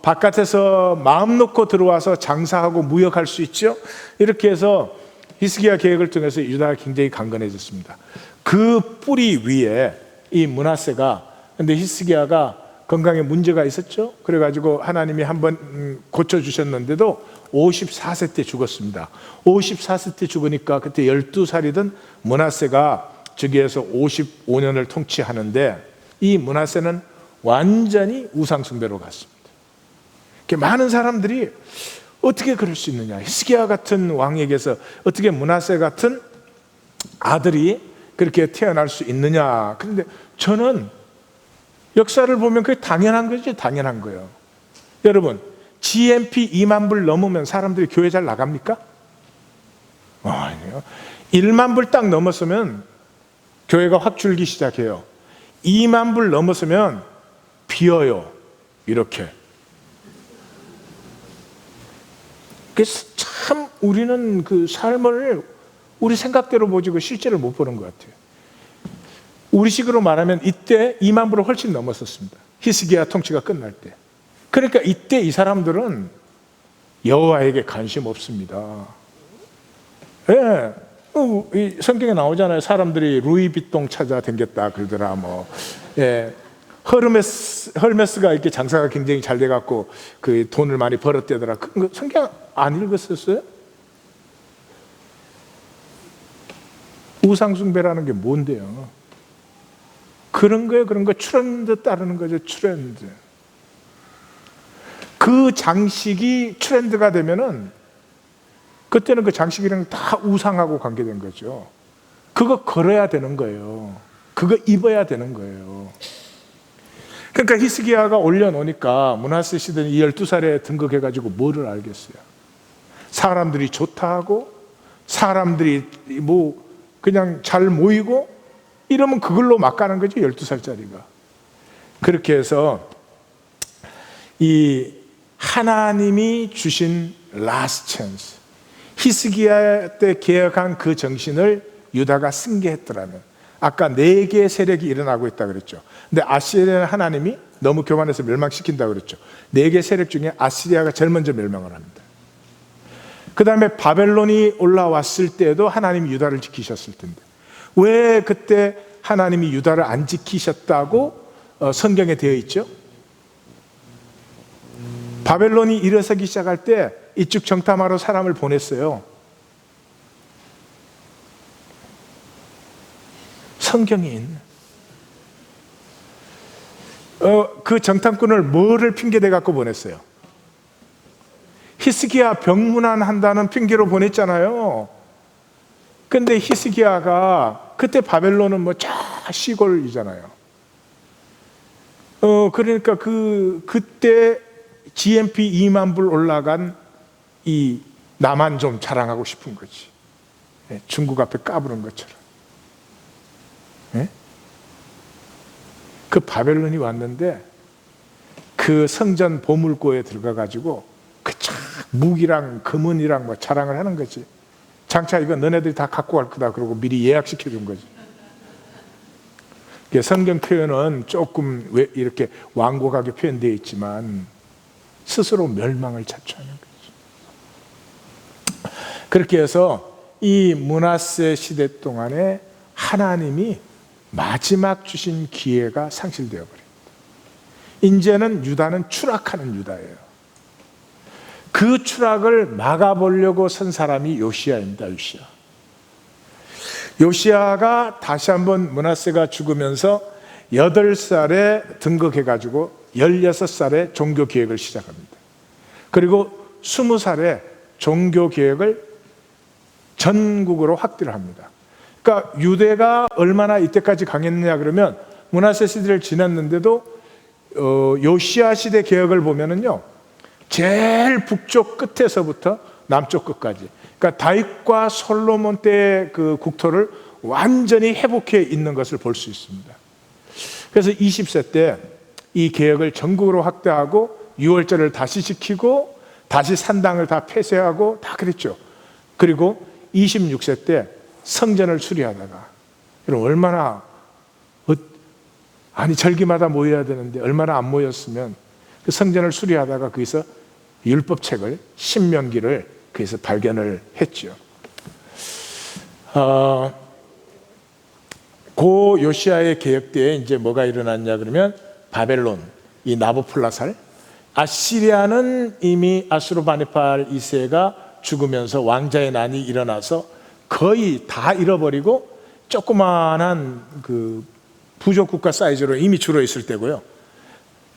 바깥에서 마음 놓고 들어와서 장사하고 무역할 수 있죠. 이렇게 해서 히스기야 계획을 통해서 유다가 굉장히 강건해졌습니다. 그 뿌리 위에 이 므낫세가, 근데 히스기야가 건강에 문제가 있었죠. 그래가지고 하나님이 한번 고쳐주셨는데도 54세 때 죽었습니다. 54세 때 죽으니까 그때 12살이던 므낫세가 저기에서 55년을 통치하는데, 이 므낫세는 완전히 우상숭배로 갔습니다. 많은 사람들이 어떻게 그럴 수 있느냐, 히스기야 같은 왕에게서 어떻게 므낫세 같은 아들이 그렇게 태어날 수 있느냐. 그런데 저는 역사를 보면 그게 당연한 거죠. 당연한 거예요. 여러분, GNP 2만 불 넘으면 사람들이 교회 잘 나갑니까? 아니요. 1만 불 딱 넘었으면 교회가 확 줄기 시작해요. 2만 불 넘었으면 비어요. 이렇게. 그래서 참 우리는 그 삶을 우리 생각대로 보지 그 실제를 못 보는 것 같아요. 우리식으로 말하면 이때 2만 불을 훨씬 넘었었습니다. 히스기야 통치가 끝날 때. 그러니까 이때 이 사람들은 여호와에게 관심 없습니다. 예. 이 성경에 나오잖아요. 사람들이 루이비통 찾아 댕겼다 그러더라. 뭐, 예. 허르메스가 이렇게 장사가 굉장히 잘 돼갖고 그 돈을 많이 벌었대더라. 그 성경 안 읽었었어요? 우상숭배라는 게 뭔데요? 그런 거예요. 그런 거 트렌드 따르는 거죠. 트렌드. 그 장식이 트렌드가 되면은 그때는 그 장식이랑 다 우상하고 관계된 거죠. 그거 걸어야 되는 거예요. 그거 입어야 되는 거예요. 그러니까 히스기야가 올려놓으니까 므낫세 시대는 12살에 등극해가지고 뭐를 알겠어요? 사람들이 좋다 하고 사람들이 뭐 그냥 잘 모이고 이러면 그걸로 막 가는 거죠. 12살짜리가. 그렇게 해서 이 하나님이 주신 라스트 찬스, 히스기야 때 개혁한 그 정신을 유다가 승계했더라면 아까 4개의 세력이 일어나고 있다 그랬죠. 근데 아시리아는 하나님이 너무 교만해서 멸망시킨다 그랬죠. 4개 세력 중에 아시리아가 제일 먼저 멸망을 합니다. 그 다음에 바벨론이 올라왔을 때도 하나님이 유다를 지키셨을 텐데 왜 그때 하나님이 유다를 안 지키셨다고 성경에 되어 있죠? 바벨론이 일어서기 시작할 때 이쪽 정탐하러 사람을 보냈어요. 성경에 있는 그 정탐꾼을 뭐를 핑계대 갖고 보냈어요? 히스기야 병문안 한다는 핑계로 보냈잖아요. 근데 히스기야가 그때 바벨론은 뭐 쫙 시골이잖아요. 그러니까 그때 GNP 2만 불 올라간 이 나만 좀 자랑하고 싶은 거지. 중국 앞에 까부는 것처럼. 그 바벨론이 왔는데 그 성전 보물고에 들어가가지고 그 무기랑 금은이랑 뭐 자랑을 하는 거지. 장차 이거 너네들이 다 갖고 갈 거다 그러고 미리 예약시켜 준 거지. 성경 표현은 조금 왜 이렇게 완곡하게 표현되어 있지만 스스로 멸망을 자초하는 거죠. 그렇게 해서 이 므낫세 시대 동안에 하나님이 마지막 주신 기회가 상실되어 버립니다. 이제는 유다는 추락하는 유다예요. 그 추락을 막아보려고 선 사람이 요시야입니다. 요시야가 다시 한번 므낫세가 죽으면서 8살에 등극해가지고 16살에 종교개혁을 시작합니다. 그리고 20살에 종교개혁을 전국으로 확대를 합니다. 그러니까 유대가 얼마나 이때까지 강했느냐 그러면 므낫세 시대를 지났는데도 요시야 시대 개혁을 보면은요 제일 북쪽 끝에서부터 남쪽 끝까지, 그러니까 다윗과 솔로몬 때의 그 국토를 완전히 회복해 있는 것을 볼 수 있습니다. 그래서 20세 때 이 개혁을 전국으로 확대하고 유월절을 다시 지키고 다시 산당을 다 폐쇄하고 다 그랬죠. 그리고 26세 때 성전을 수리하다가, 그럼 얼마나 절기마다 모여야 되는데 얼마나 안 모였으면 그 성전을 수리하다가 거기서 율법책을 신명기를 거기서 발견을 했죠. 고 요시야의 개혁 때에 이제 뭐가 일어났냐 그러면 바벨론, 이 나부플라살, 아시리아는 이미 아수르바니팔 2세가 죽으면서 왕자의 난이 일어나서 거의 다 잃어버리고 조그만한 그 부족 국가 사이즈로 이미 줄어 있을 때고요.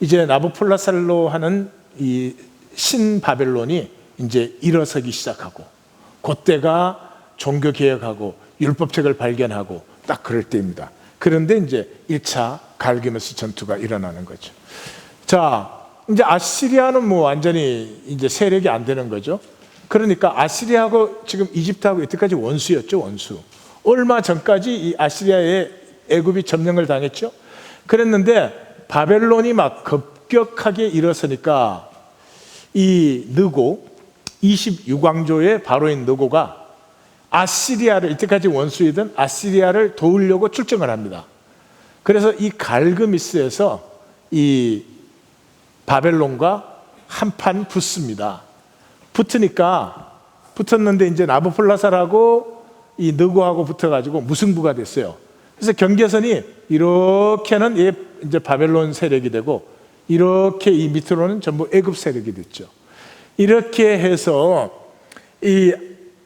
이제 나부플라살로 하는 이 신바벨론이 이제 일어서기 시작하고, 그때가 종교 개혁하고 율법책을 발견하고 딱 그럴 때입니다. 그런데 이제 1차 갈기메스 전투가 일어나는 거죠. 자, 이제 아시리아는 뭐 완전히 이제 세력이 안 되는 거죠. 그러니까 아시리아하고 지금 이집트하고 이때까지 원수였죠, 원수. 얼마 전까지 이 아시리아에 애굽이 점령을 당했죠. 그랬는데 바벨론이 막 급격하게 일어서니까 이 느고 26왕조의 바로인 느고가 아시리아를, 이때까지 원수이던 아시리아를 도우려고 출정을 합니다. 그래서 이 갈그미스에서 이 바벨론과 한판 붙습니다. 붙었는데 이제 나부콜라살하고 이 느고하고 붙어가지고 무승부가 됐어요. 그래서 경계선이 이렇게는 이제 바벨론 세력이 되고, 이렇게 이 밑으로는 전부 애굽 세력이 됐죠. 이렇게 해서 이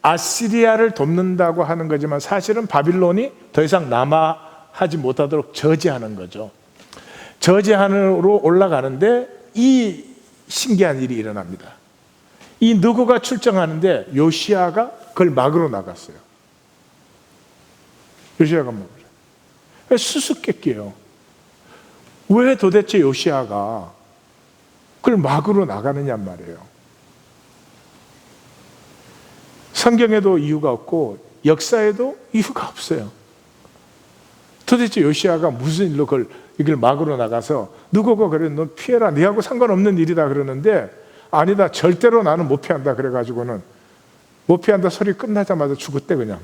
아시리아를 돕는다고 하는 거지만 사실은 바빌론이 더 이상 남하하지 못하도록 저지하는 거죠. 저지하으로 올라가는데 이 신기한 일이 일어납니다. 이 느고가 출정하는데 요시야가 그걸 막으러 나갔어요. 요시야가 막으러. 수수께끼예요. 왜 도대체 요시야가 그걸 막으러 나가느냐 말이에요. 성경에도 이유가 없고 역사에도 이유가 없어요. 도대체 요시야가 무슨 일로 이걸 막으러 나가서, 누구가 그래, 너 피해라, 네하고 상관없는 일이다 그러는데, 아니다, 절대로 나는 못 피한다 그래가지고는 못 피한다 소리 끝나자마자 죽었대. 그냥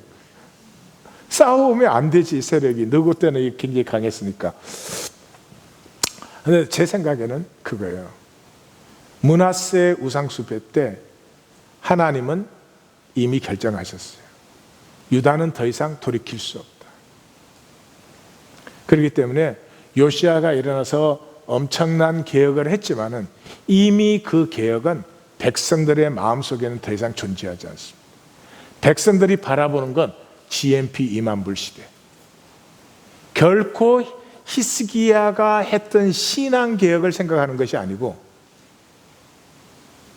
싸우면 안 되지. 세력이 누구 때는 굉장히 강했으니까. 근데 제 생각에는 그거예요. 므낫세 우상숭배 때 하나님은 이미 결정하셨어요. 유다는 더 이상 돌이킬 수 없다. 그렇기 때문에 요시야가 일어나서 엄청난 개혁을 했지만은 이미 그 개혁은 백성들의 마음속에는 더 이상 존재하지 않습니다. 백성들이 바라보는 건 GMP 2만 불 시대. 결코 히스기야가 했던 신앙 개혁을 생각하는 것이 아니고,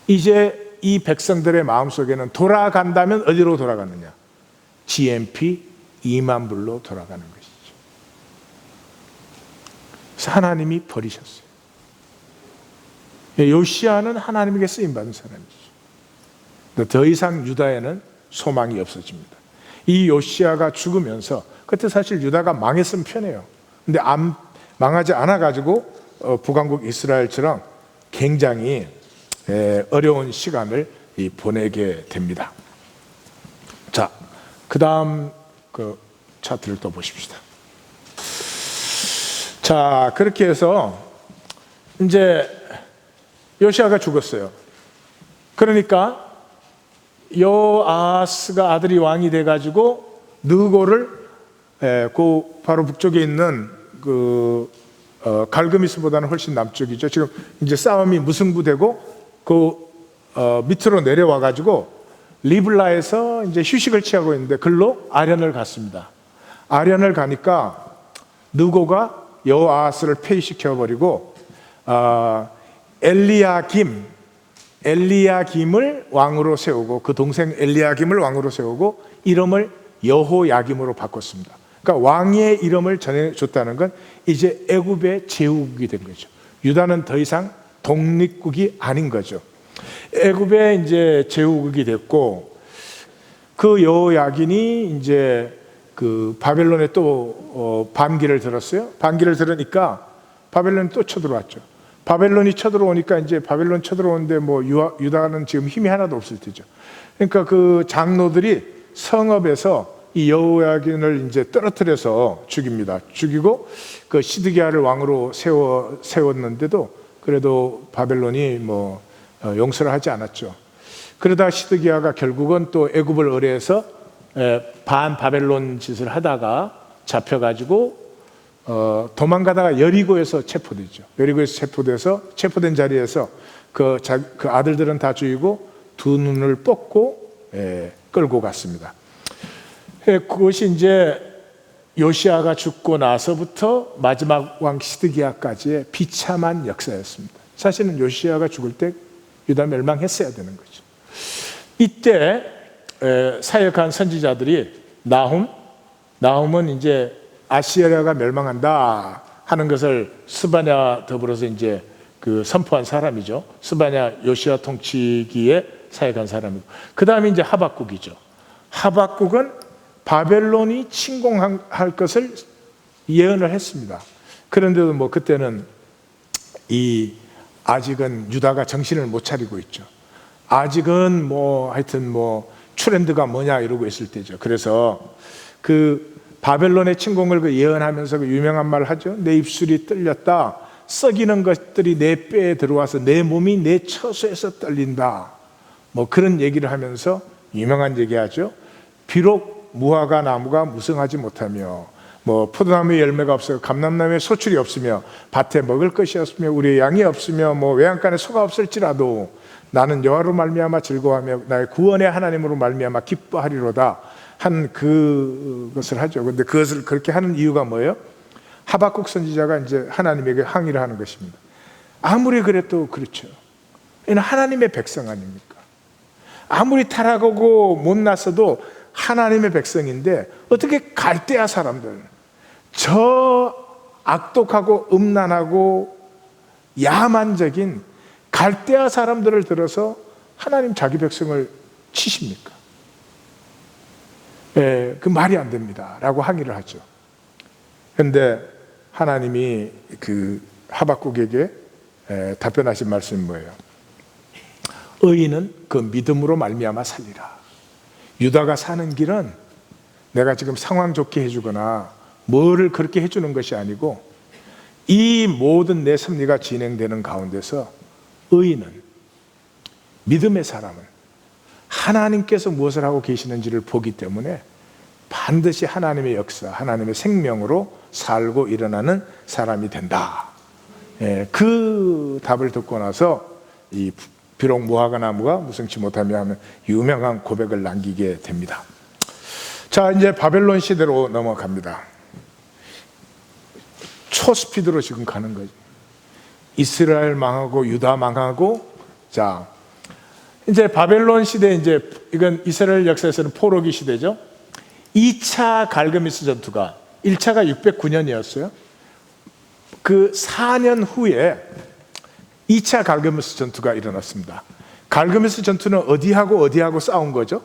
이제 이 백성들의 마음속에는 돌아간다면 어디로 돌아가느냐? GMP 2만 불로 돌아가는 것이죠. 그래서 하나님이 버리셨어요. 요시야는 하나님에게 쓰임받은 사람이죠. 더 이상 유다에는 소망이 없어집니다. 이 요시야가 죽으면서, 그때 사실 유다가 망했으면 편해요. 근데 망하지 않아가지고 북왕국 이스라엘처럼 굉장히 어려운 시간을 보내게 됩니다. 자, 그 다음 그 차트를 또 보십시다. 자, 그렇게 해서 이제 요시야가 죽었어요. 그러니까 여아스가 아들이 왕이 돼가지고 느고를 그 바로 북쪽에 있는 그 갈그미스보다는 훨씬 남쪽이죠. 지금 이제 싸움이 무승부되고 그 밑으로 내려와가지고 리블라에서 이제 휴식을 취하고 있는데 글로 아련을 갔습니다. 아련을 가니까 느고가 여호아스를 폐위시켜 버리고 엘리야김을 왕으로 세우고, 그 동생 엘리야김을 왕으로 세우고 이름을 여호야김으로 바꿨습니다. 그러니까 왕의 이름을 전해줬다는 건 이제 애굽의 제후국이 된 거죠. 유다는 더 이상 독립국이 아닌 거죠. 애굽의 이제 제후국이 됐고, 그 여호야긴이 이제 그 바벨론에 또 반기를 들었어요. 반기를 들으니까 바벨론이 또 쳐들어왔죠. 바벨론이 쳐들어오니까 이제 바벨론 쳐들어오는데 뭐 유다는 지금 힘이 하나도 없을 테죠. 그러니까 그 장로들이 성읍에서 이 여호야긴을 이제 떨어뜨려서 죽입니다. 죽이고 그 시드기야를 왕으로 세웠는데도 그래도 바벨론이 뭐 용서를 하지 않았죠. 그러다 시드기야가 결국은 또 애굽을 의뢰해서 반 바벨론 짓을 하다가 잡혀가지고 도망가다가 여리고에서 체포되죠. 여리고에서 체포된 자리에서 그 아들들은 다 죽이고 두 눈을 뽑고 끌고 갔습니다. 그것이 이제 요시야가 죽고 나서부터 마지막 왕 시드기야까지의 비참한 역사였습니다. 사실은 요시야가 죽을 때 유다 멸망했어야 되는 거죠. 이때 사역한 선지자들이 나훔은 이제 아시리아가 멸망한다 하는 것을 스바냐 더불어서 이제 그 선포한 사람이죠. 스바냐 요시야 통치기에 사역한 사람이고, 그 다음에 이제 하박국이죠. 하박국은 바벨론이 침공할 것을 예언을 했습니다. 그런데도 뭐 그때는 아직은 유다가 정신을 못 차리고 있죠. 아직은 뭐 하여튼 뭐 트렌드가 뭐냐 이러고 있을 때죠. 그래서 그 바벨론의 침공을 그 예언하면서 그 유명한 말을 하죠. 내 입술이 떨렸다. 썩이는 것들이 내 뼈에 들어와서 내 몸이 내 처소에서 떨린다. 뭐 그런 얘기를 하면서 유명한 얘기하죠. 비록 무화과 나무가 무성하지 못하며 뭐 포도나무에 열매가 없어요, 감람나무에 소출이 없으며 밭에 먹을 것이 없으며 우리의 양이 없으며 뭐 외양간에 소가 없을지라도 나는 여호와로 말미암아 즐거워하며 나의 구원의 하나님으로 말미암아 기뻐하리로다 한 그것을 하죠. 그런데 그것을 그렇게 하는 이유가 뭐예요? 하박국 선지자가 이제 하나님에게 항의를 하는 것입니다. 아무리 그래도 그렇죠. 이는 하나님의 백성 아닙니까? 아무리 타락하고 못났어도 하나님의 백성인데 어떻게 갈대아 사람들, 저 악독하고 음란하고 야만적인 갈대아 사람들을 들어서 하나님 자기 백성을 치십니까? 그 말이 안 됩니다 라고 항의를 하죠. 그런데 하나님이 그 하박국에게 답변하신 말씀이 뭐예요? 의인은 그 믿음으로 말미암아 살리라. 유다가 사는 길은 내가 지금 상황 좋게 해주거나 뭐를 그렇게 해주는 것이 아니고 이 모든 내 섭리가 진행되는 가운데서 의인은, 믿음의 사람은 하나님께서 무엇을 하고 계시는지를 보기 때문에 반드시 하나님의 역사, 하나님의 생명으로 살고 일어나는 사람이 된다. 그 답을 듣고 나서 비록 무화과 나무가 무성치 못하며 하는 유명한 고백을 남기게 됩니다. 자, 이제 바벨론 시대로 넘어갑니다. 초스피드로 지금 가는 거죠. 이스라엘 망하고 유다 망하고, 자, 이제 바벨론 시대, 이제 이건 이스라엘 역사에서는 포로기 시대죠. 2차 갈그미스 전투가 1차가 609년이었어요. 그 4년 후에 2차 갈그미스 전투가 일어났습니다. 갈그미스 전투는 어디하고 싸운 거죠?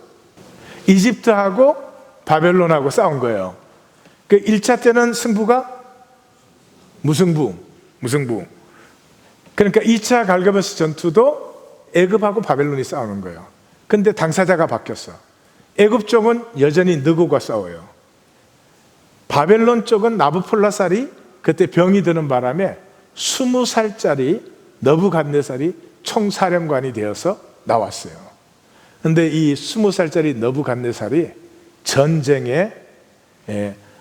이집트하고 바벨론하고 싸운 거예요. 그 1차 때는 승부가 무승부. 그러니까 2차 갈그미스 전투도 애굽하고 바벨론이 싸우는 거예요. 근데 당사자가 바뀌었어. 애굽 쪽은 여전히 느고가 싸워요. 바벨론 쪽은 나부콜라살이 그때 병이 드는 바람에 20살짜리 너부갓네살이 총사령관이 되어서 나왔어요. 그런데 이 20살짜리 너부갓네살이 전쟁에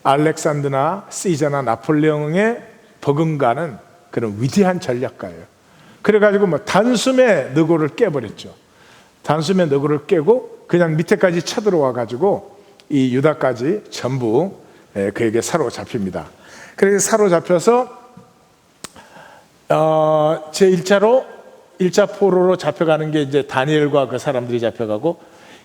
알렉산드나 시저나 나폴레옹에 버금가는 그런 위대한 전략가예요. 그래가지고 뭐 단숨에 너고를 깨버렸죠. 단숨에 너고를 깨고 그냥 밑에까지 쳐들어와 가지고 이 유다까지 전부 그에게 사로잡힙니다. 그래서 사로잡혀서 제1차로 1차 포로로 잡혀가는 게 이제 다니엘과 그 사람들이 잡혀가고,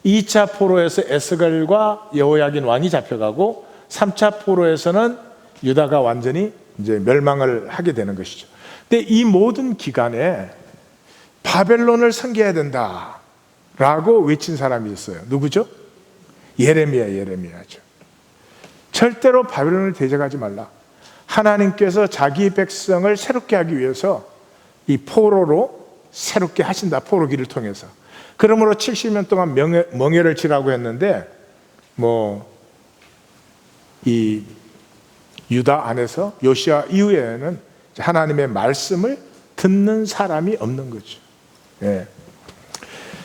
2차 포로에서 에스겔과 여호야긴 왕이 잡혀가고, 3차 포로에서는 유다가 완전히 이제 멸망을 하게 되는 것이죠. 근데 이 모든 기간에 바벨론을 섬겨야 된다라고 외친 사람이 있어요. 누구죠? 예레미야죠. 절대로 바벨론을 대적하지 말라. 하나님께서 자기 백성을 새롭게 하기 위해서 이 포로로 새롭게 하신다. 포로기를 통해서. 그러므로 70년 동안 멍에를 치라고 했는데 이 유다 안에서 요시야 이후에는 하나님의 말씀을 듣는 사람이 없는 거죠.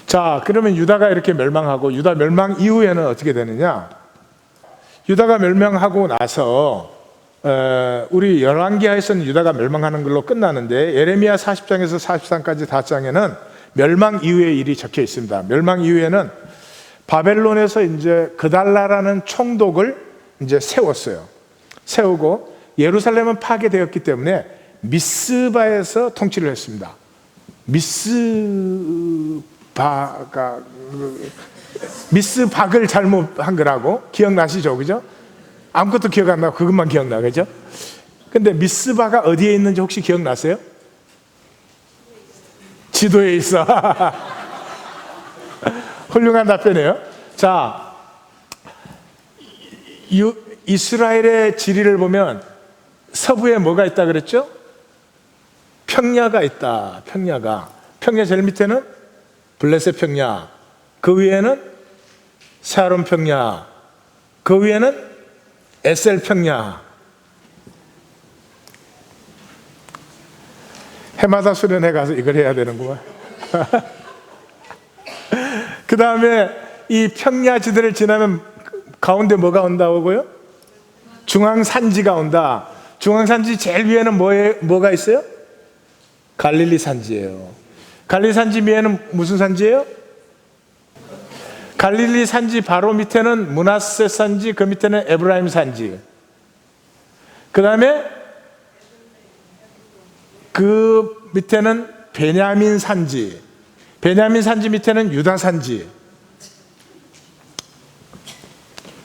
자, 그러면 유다가 이렇게 멸망하고, 유다 멸망 이후에는 어떻게 되느냐? 유다가 멸망하고 나서 우리 열왕기하에서는 유다가 멸망하는 걸로 끝나는데, 예레미야 40장에서 43까지 4장에는 멸망 이후의 일이 적혀 있습니다. 멸망 이후에는 바벨론에서 이제 그달라라는 총독을 이제 세우고 예루살렘은 파괴되었기 때문에 미스바에서 통치를 했습니다. 미스박을 잘못한 거라고 기억나시죠? 그죠? 아무것도 기억 안 나고 그것만 기억나, 그죠? 근데 미스바가 어디에 있는지 혹시 기억나세요? 지도에 있어. 훌륭한 답변이에요. 자, 이스라엘의 지리를 보면 서부에 뭐가 있다 그랬죠? 평야가 있다. 평야 제일 밑에는 블레셋 평야, 그 위에는 샤론 평야, 그 위에는 에셀 평야. 해마다 수련회 가서 이걸 해야 되는구만. 그 다음에 이 평야지대를 지나면 가운데 뭐가 온다고요? 중앙산지가 온다. 중앙산지 제일 위에는 뭐가 있어요? 갈릴리 산지예요. 갈릴리 산지 위에는 무슨 산지예요? 갈릴리 산지 바로 밑에는 므낫세 산지, 그 밑에는 에브라임 산지. 그 다음에 그 밑에는 베냐민 산지. 베냐민 산지 밑에는 유다 산지.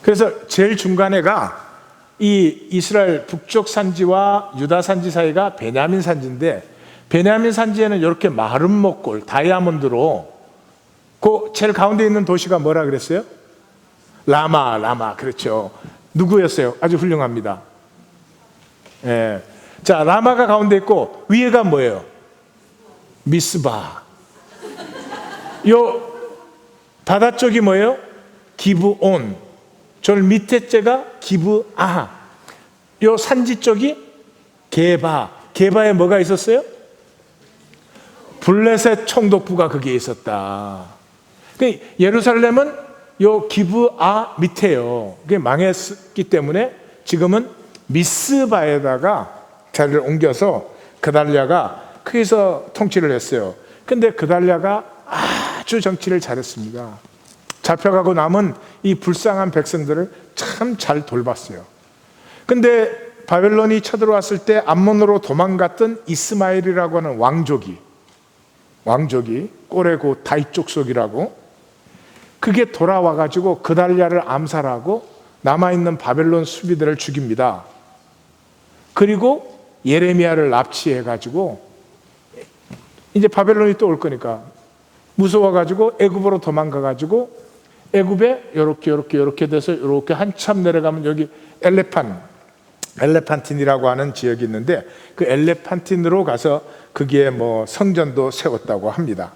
그래서 제일 중간에가 이 이스라엘 북쪽 산지와 유다 산지 사이가 베냐민 산지인데, 베냐민 산지에는 이렇게 마른 목골, 다이아몬드로, 그 제일 가운데 있는 도시가 뭐라 그랬어요? 라마. 그렇죠. 누구였어요? 아주 훌륭합니다. 예. 자, 라마가 가운데 있고 위에가 뭐예요? 미스바. 요 바다 쪽이 뭐예요? 기브온. 저 밑에 째가 기브아. 요 산지 쪽이 게바에 뭐가 있었어요? 블레셋 총독부가 거기에 있었다. 예루살렘은 요 기브아 밑에요. 그게 망했기 때문에 지금은 미스바에다가 자리를 옮겨서 그달랴가 거기서 통치를 했어요. 근데 그달랴가 아주 정치를 잘했습니다. 잡혀가고 남은 이 불쌍한 백성들을 참 잘 돌봤어요. 근데 바벨론이 쳐들어왔을 때 암몬으로 도망갔던 이스마엘이라고 하는 왕족이 꼬레고 다이쪽속이라고, 그게 돌아와가지고 그달랴를 암살하고 남아있는 바벨론 수비들을 죽입니다. 그리고 예레미야를 납치해가지고 이제 바벨론이 또 올 거니까 무서워가지고 애굽으로 도망가가지고 애굽에 요렇게 돼서 요렇게 한참 내려가면 여기 엘레판틴이라고 하는 지역이 있는데, 그 엘레판틴으로 가서 거기에 뭐 성전도 세웠다고 합니다.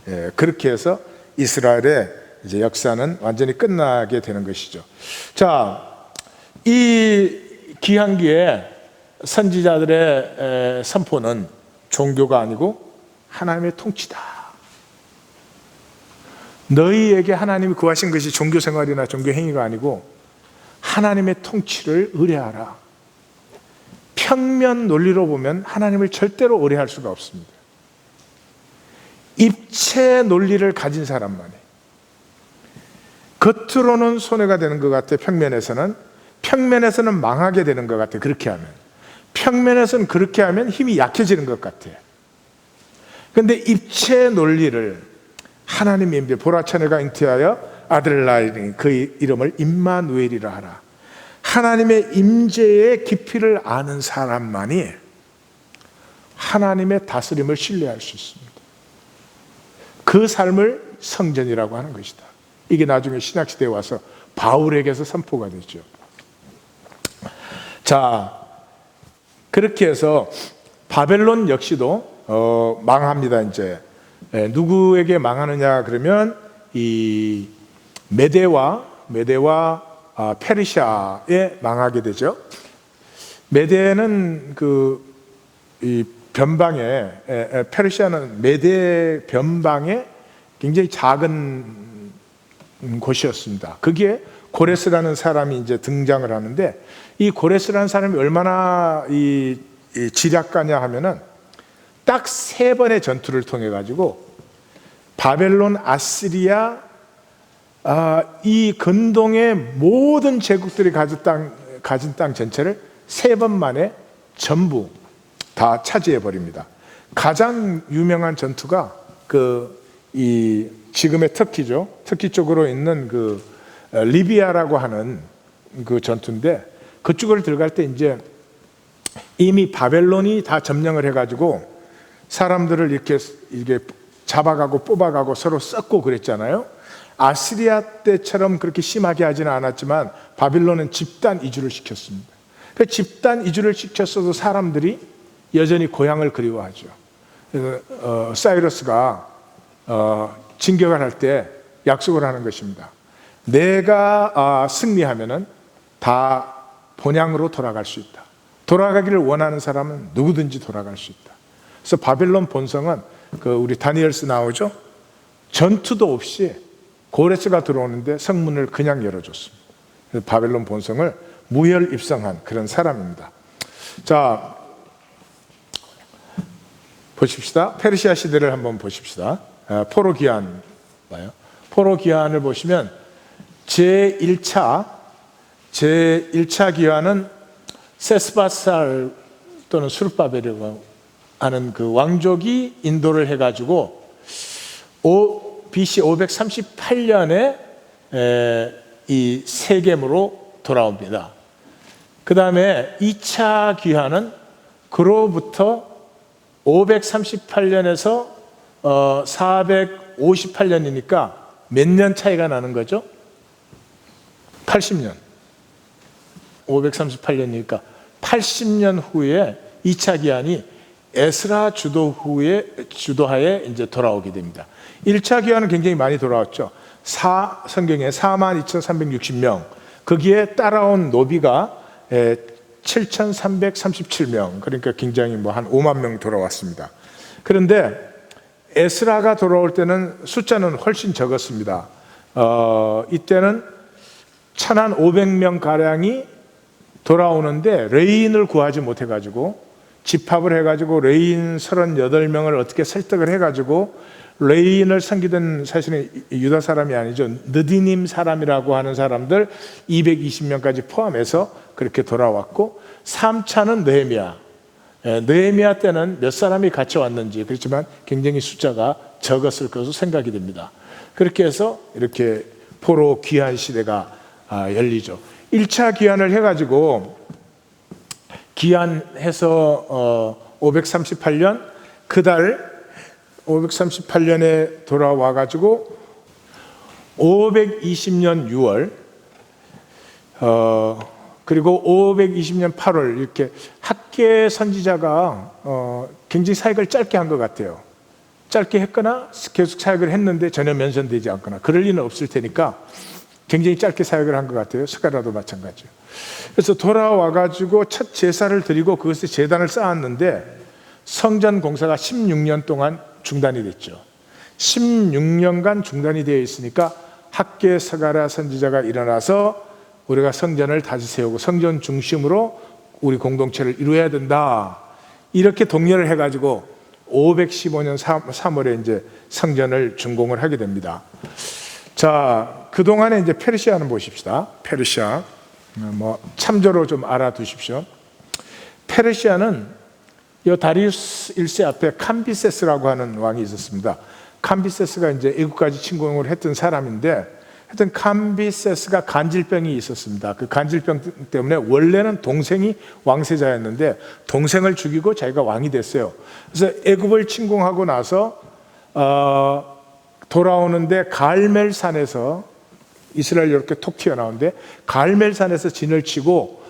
예, 그렇게 해서 이스라엘의 이제 역사는 완전히 끝나게 되는 것이죠. 자, 이 귀한기에 선지자들의 선포는 종교가 아니고 하나님의 통치다. 너희에게 하나님이 구하신 것이 종교생활이나 종교행위가 아니고 하나님의 통치를 의뢰하라. 평면 논리로 보면 하나님을 절대로 의뢰할 수가 없습니다. 입체 논리를 가진 사람만이, 겉으로는 손해가 되는 것 같아. 평면에서는 망하게 되는 것 같아. 그렇게 하면 평면에서는 그렇게 하면 힘이 약해지는 것 같아. 그런데 입체 논리를 하나님이 이제 보라차내가 잉태하여 아들을 낳으니 그 이름을 임마누엘이라 하라. 하나님의 임재의 깊이를 아는 사람만이 하나님의 다스림을 신뢰할 수 있습니다. 그 삶을 성전이라고 하는 것이다. 이게 나중에 신약시대에 와서 바울에게서 선포가 되죠. 자, 그렇게 해서 바벨론 역시도 망합니다. 이제 누구에게 망하느냐 그러면 이 메대와 페르시아에 망하게 되죠. 메대는 이 변방에, 페르시아는 메대 변방에 굉장히 작은 곳이었습니다. 거기에 고레스라는 사람이 이제 등장을 하는데, 이 고레스라는 사람이 얼마나 이 지략가냐 하면은 딱 3번의 전투를 통해 가지고 바벨론, 아시리아, 이 근동의 모든 제국들이 가진 땅 전체를 3번 만에 전부 다 차지해 버립니다. 가장 유명한 전투가 이 지금의 터키죠. 터키 쪽으로 있는 리비아라고 하는 그 전투인데, 그쪽을 들어갈 때 이제 이미 바벨론이 다 점령을 해가지고 사람들을 이렇게 잡아가고 뽑아가고 서로 썩고 그랬잖아요. 아시리아 때처럼 그렇게 심하게 하지는 않았지만 바빌론은 집단 이주를 시켰습니다. 그 집단 이주를 시켰어도 사람들이 여전히 고향을 그리워하죠. 그래서 사이러스가 진격을 할 때 약속을 하는 것입니다. 내가 승리하면은 다 본향으로 돌아갈 수 있다. 돌아가기를 원하는 사람은 누구든지 돌아갈 수 있다. 그래서 바벨론 본성은 우리 다니엘서 나오죠. 전투도 없이 고레스가 들어오는데 성문을 그냥 열어줬습니다. 그래서 바벨론 본성을 무혈입성한 그런 사람입니다. 자, 보십시다. 페르시아 시대를 한번 보십시다. 포로 기한 봐요. 포로 기한을 보시면 제1차 기한은 세스바살 또는 수르바벨이라고 하는 그 왕족이 인도를 해가지고 BC 538년에 이 세겜으로 돌아옵니다. 그 다음에 2차 귀환은 그로부터 538년에서 458년이니까 몇 년 차이가 나는 거죠? 80년. 538년이니까 80년 후에 2차 기한이 에스라 주도하에 이제 돌아오게 됩니다. 1차 기한은 굉장히 많이 돌아왔죠. 성경에 42,360명, 거기에 따라온 노비가 7,337명, 그러니까 굉장히 한 5만 명 돌아왔습니다. 그런데 에스라가 돌아올 때는 숫자는 훨씬 적었습니다. 이때는 1,500명 가량이 돌아오는데 레인을 구하지 못해가지고 집합을 해가지고 레인 38명을 어떻게 설득을 해가지고 레인을 섬기던 사실은 유다 사람이 아니죠. 느디님 사람이라고 하는 사람들 220명까지 포함해서 그렇게 돌아왔고, 3차는 느헤미야 때는 몇 사람이 같이 왔는지 그렇지만 굉장히 숫자가 적었을 것으로 생각이 됩니다. 그렇게 해서 이렇게 포로 귀환 시대가 열리죠. 1차 귀환을 해가지고 귀환해서 538년 그달 538년에 돌아와가지고 520년 6월 그리고 520년 8월 이렇게 학계 선지자가 굉장히 사역을 짧게 한 것 같아요. 짧게 했거나 계속 사역을 했는데 전혀 면전되지 않거나 그럴 리는 없을 테니까 굉장히 짧게 사역을 한 것 같아요. 스가랴도 마찬가지예요. 그래서 돌아와가지고 첫 제사를 드리고 그것에 제단을 쌓았는데 성전 공사가 16년 동안 중단이 됐죠. 16년간 중단이 되어 있으니까 학계 스가랴 선지자가 일어나서 우리가 성전을 다시 세우고 성전 중심으로 우리 공동체를 이루어야 된다. 이렇게 독려를 해가지고 515년 3월에 이제 성전을 준공을 하게 됩니다. 자, 그동안에 이제 페르시아는 보십시다. 페르시아. 참조로 좀 알아두십시오. 페르시아는 이 다리우스 1세 앞에 캄비세스라고 하는 왕이 있었습니다. 캄비세스가 이제 애국까지 침공을 했던 사람인데, 하여튼 캄비세스가 간질병이 있었습니다. 그 간질병 때문에 원래는 동생이 왕세자였는데 동생을 죽이고 자기가 왕이 됐어요. 그래서 애국을 침공하고 나서 돌아오는데 갈멜산에서 이스라엘 이렇게 톡 튀어나오는데 갈멜산에서 진을 치고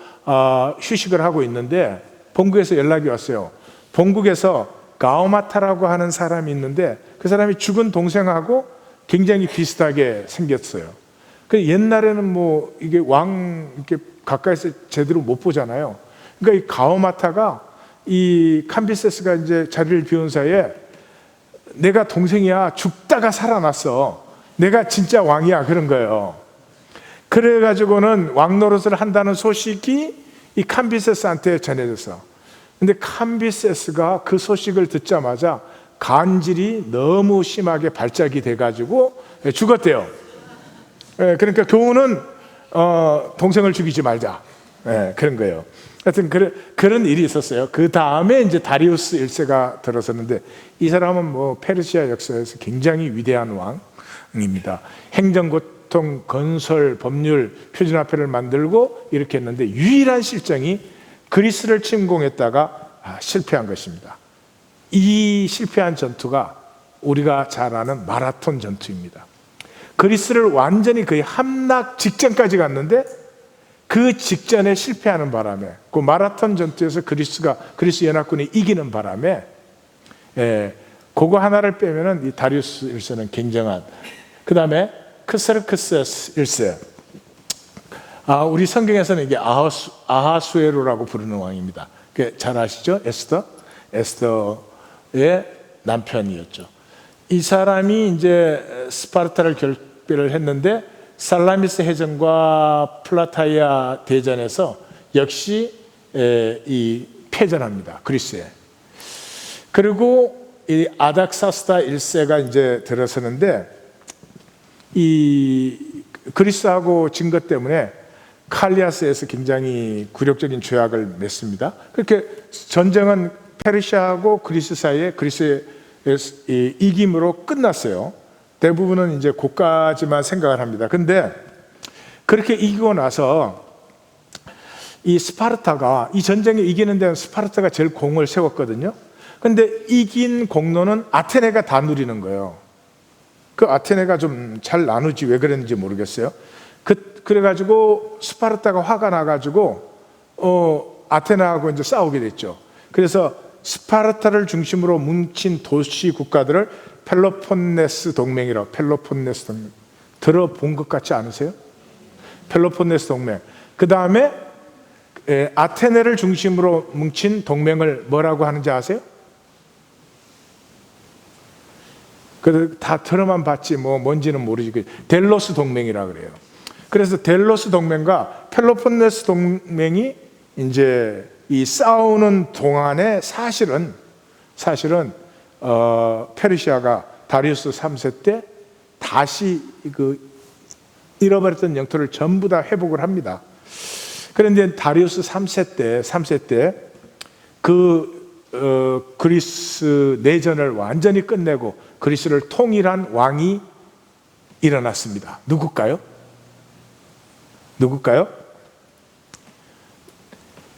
휴식을 하고 있는데 본국에서 연락이 왔어요. 본국에서 가오마타라고 하는 사람이 있는데 그 사람이 죽은 동생하고 굉장히 비슷하게 생겼어요. 그 옛날에는 이게 왕 이렇게 가까이서 제대로 못 보잖아요. 그러니까 이 가오마타가 이 캄비세스가 이제 자리를 비운 사이에 내가 동생이야, 죽다가 살아났어, 내가 진짜 왕이야, 그런 거예요. 그래가지고는 왕 노릇을 한다는 소식이 이 캄비세스한테 전해졌어. 근데 캄비세스가 그 소식을 듣자마자 간질이 너무 심하게 발작이 돼가지고 죽었대요. 그러니까 교훈은 동생을 죽이지 말자, 그런 거예요. 하여튼 그런 일이 있었어요. 그 다음에 이제 다리우스 1세가 들어섰는데 이 사람은 페르시아 역사에서 굉장히 위대한 왕입니다. 행정고통, 건설, 법률, 표준화폐를 만들고 이렇게 했는데 유일한 실정이 그리스를 침공했다가 실패한 것입니다. 이 실패한 전투가 우리가 잘 아는 마라톤 전투입니다. 그리스를 완전히 거의 함락 직전까지 갔는데 그 직전에 실패하는 바람에, 그 마라톤 전투에서 그리스 연합군이 이기는 바람에, 그거 하나를 빼면은 이 다리우스 1세는 굉장한. 그 다음에 크세르크스 1세. 우리 성경에서는 이게 아하수에로라고 부르는 왕입니다. 잘 아시죠? 에스더의 남편이었죠. 이 사람이 이제 스파르타를 결별을 했는데 살라미스 해전과 플라타이아 대전에서 역시 이 패전합니다. 그리스에. 그리고 이 아닥사스다 1세가 이제 들어서는데 이 그리스하고 진 것 때문에 칼리아스에서 굉장히 굴욕적인 죄악을 맺습니다. 그렇게 전쟁은 페르시아하고 그리스 사이에 그리스의 이김으로 끝났어요. 대부분은 이제 고까지만 생각을 합니다. 근데 그렇게 이기고 나서 이 스파르타가, 이 전쟁에 이기는 데는 스파르타가 제일 공을 세웠거든요. 근데 이긴 공로는 아테네가 다 누리는 거예요. 그 아테네가 좀 잘 나누지 왜 그랬는지 모르겠어요. 그래가지고 스파르타가 화가 나가지고 아테네하고 이제 싸우게 됐죠. 그래서 스파르타를 중심으로 뭉친 도시 국가들을 펠로폰네스 동맹이라고. 펠로폰네스 동맹 들어본 것 같지 않으세요? 펠로폰네스 동맹. 그 다음에 아테네를 중심으로 뭉친 동맹을 뭐라고 하는지 아세요? 다 들어만 봤지 뭔지는 모르지. 델로스 동맹이라 그래요. 그래서 델로스 동맹과 펠로폰네스 동맹이 이제 이 싸우는 동안에 사실은 페르시아가 다리우스 3세 때 다시 그 잃어버렸던 영토를 전부 다 회복을 합니다. 그런데 다리우스 3세 때 그리스 내전을 완전히 끝내고 그리스를 통일한 왕이 일어났습니다. 누굴까요?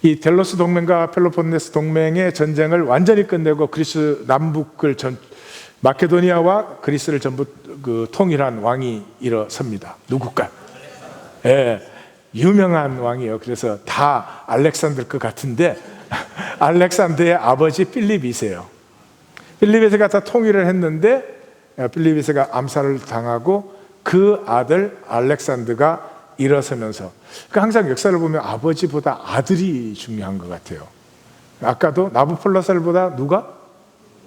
이 델로스 동맹과 펠로폰네스 동맹의 전쟁을 완전히 끝내고 그리스 남북을 마케도니아와 그리스를 전부 통일한 왕이 일어섭니다. 누굴까요? 유명한 왕이에요. 그래서 다 알렉산더 것 같은데 알렉산더의 아버지 필립 2세요. 필립 2세가 다 통일을 했는데 필립 2세가 암살을 당하고 그 아들 알렉산더가 일어서면서, 항상 역사를 보면 아버지보다 아들이 중요한 것 같아요. 아까도 나부폴라살보다 누가?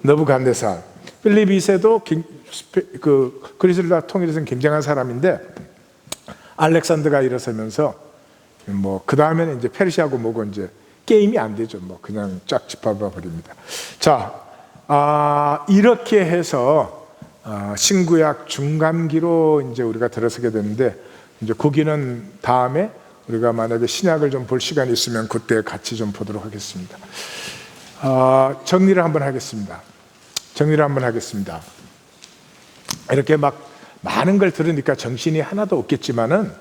너부갓네살. 필립 2세도 그리스를 다 통일해서 굉장한 사람인데 알렉산더가 일어서면서 그 다음에는 이제 페르시아고 뭐고 이제 게임이 안 되죠. 그냥 쫙 짓밟아 버립니다. 자, 이렇게 해서 신구약 중간기로 이제 우리가 들어서게 되는데, 이제 거기는 다음에 우리가 만약에 신약을 좀 볼 시간이 있으면 그때 같이 좀 보도록 하겠습니다. 정리를 한번 하겠습니다. 이렇게 많은 걸 들으니까 정신이 하나도 없겠지만은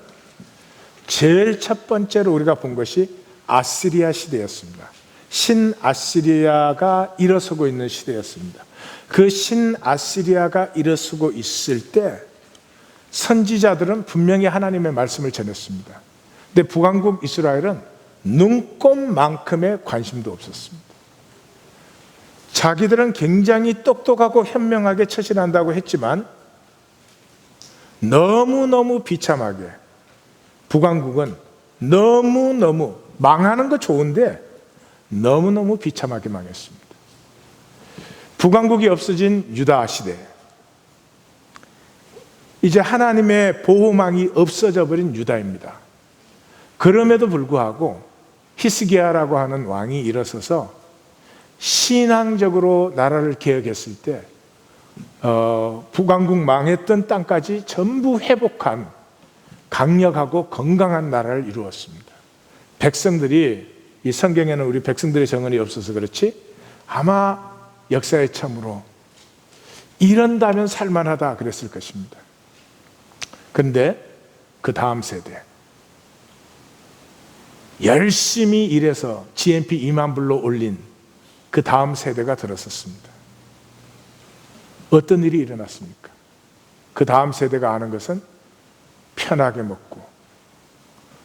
제일 첫 번째로 우리가 본 것이 아시리아 시대였습니다. 신아시리아가 일어서고 있는 시대였습니다. 그 신아시리아가 일어서고 있을 때 선지자들은 분명히 하나님의 말씀을 전했습니다. 근데 북왕국 이스라엘은 눈꼽만큼의 관심도 없었습니다. 자기들은 굉장히 똑똑하고 현명하게 처신한다고 했지만 너무너무 비참하게, 북왕국은 너무너무 망하는 거 좋은데 너무너무 비참하게 망했습니다. 북왕국이 없어진 유다 시대, 이제 하나님의 보호망이 없어져 버린 유다입니다. 그럼에도 불구하고 히스기야라고 하는 왕이 일어서서 신앙적으로 나라를 개혁했을 때 북왕국 망했던 땅까지 전부 회복한 강력하고 건강한 나라를 이루었습니다. 백성들이, 이 성경에는 우리 백성들의 정언이 없어서 그렇지 아마 역사에 참으로 이런다면 살만하다 그랬을 것입니다. 그런데 그 다음 세대, 열심히 일해서 GNP 2만 불로 올린 그 다음 세대가 들어섰습니다. 어떤 일이 일어났습니까? 그 다음 세대가 아는 것은 편하게 먹고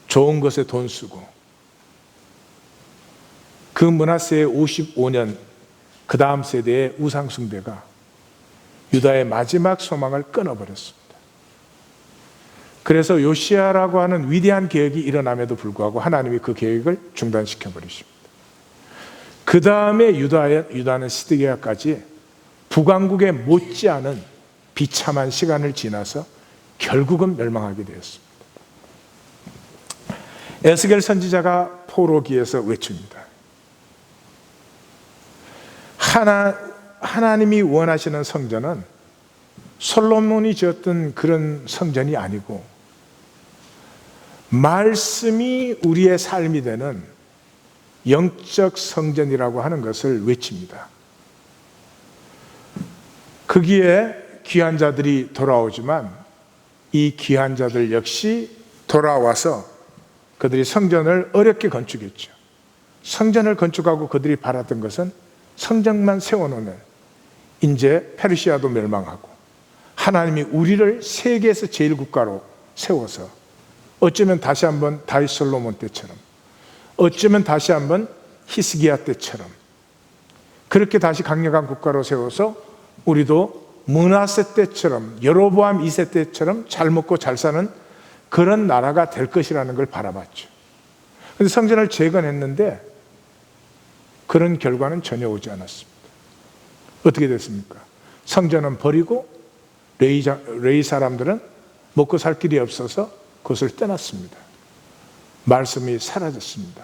좋은 것에 돈 쓰고, 그 므낫세의 55년 그 다음 세대의 우상 숭배가 유다의 마지막 소망을 끊어버렸습니다. 그래서 요시야라고 하는 위대한 계획이 일어남에도 불구하고 하나님이 그 계획을 중단시켜 버리십니다. 그 다음에 유다는 시드기야까지 북왕국에 못지않은 비참한 시간을 지나서 결국은 멸망하게 되었습니다. 에스겔 선지자가 포로기에서 외칩니다. 하나님이 원하시는 성전은 솔로몬이 지었던 그런 성전이 아니고 말씀이 우리의 삶이 되는 영적 성전이라고 하는 것을 외칩니다. 거기에 귀한 자들이 돌아오지만 이 귀한 자들 역시 돌아와서 그들이 성전을 어렵게 건축했죠. 성전을 건축하고 그들이 바랐던 것은 성전만 세워놓으면 이제 페르시아도 멸망하고 하나님이 우리를 세계에서 제일 국가로 세워서 어쩌면 다시 한번 다윗 솔로몬 때처럼, 어쩌면 다시 한번 히스기야 때처럼 그렇게 다시 강력한 국가로 세워서 우리도 므낫세 때처럼, 여로보암 2세 때처럼 잘 먹고 잘 사는 그런 나라가 될 것이라는 걸 바라봤죠. 그래서 성전을 재건했는데 그런 결과는 전혀 오지 않았습니다. 어떻게 됐습니까? 성전은 버리고 레위 사람들은 먹고 살 길이 없어서 그것을 떠났습니다. 말씀이 사라졌습니다.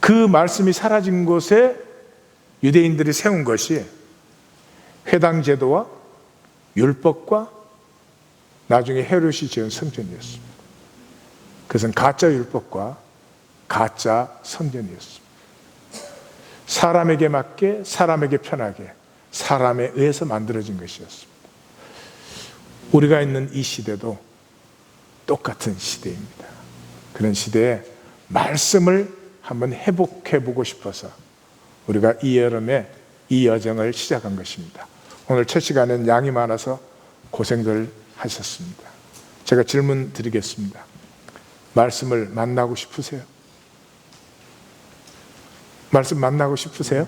그 말씀이 사라진 곳에 유대인들이 세운 것이 회당 제도와 율법과 나중에 헤롯이 지은 성전이었습니다. 그것은 가짜 율법과 가짜 성전이었습니다. 사람에게 맞게, 사람에게 편하게, 사람에 의해서 만들어진 것이었습니다. 우리가 있는 이 시대도 똑같은 시대입니다. 그런 시대에 말씀을 한번 회복해보고 싶어서 우리가 이 여름에 이 여정을 시작한 것입니다. 오늘 첫 시간은 양이 많아서 고생들 하셨습니다. 제가 질문 드리겠습니다. 말씀을 만나고 싶으세요? 말씀 만나고 싶으세요?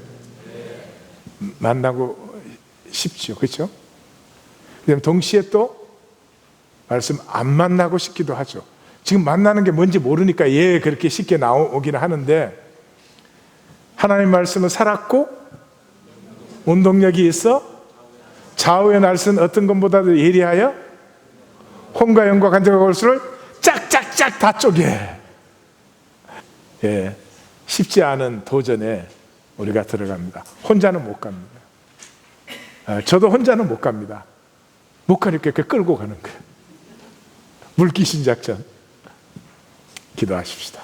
만나고 싶죠. 그렇죠? 그다음에 동시에 또 말씀 안 만나고 싶기도 하죠. 지금 만나는 게 뭔지 모르니까 그렇게 쉽게 나오기는 하는데, 하나님 말씀은 살았고 운동력이 있어 좌우의 날선 어떤 것보다도 예리하여 혼과 영과 간접과 골수를 짝짝짝 다 쪼개. 쉽지 않은 도전에 우리가 들어갑니다. 혼자는 못 갑니다. 저도 혼자는 못 갑니다. 못 가니까 이렇게 끌고 가는 거예요. 물귀신 작전. 기도하십시다.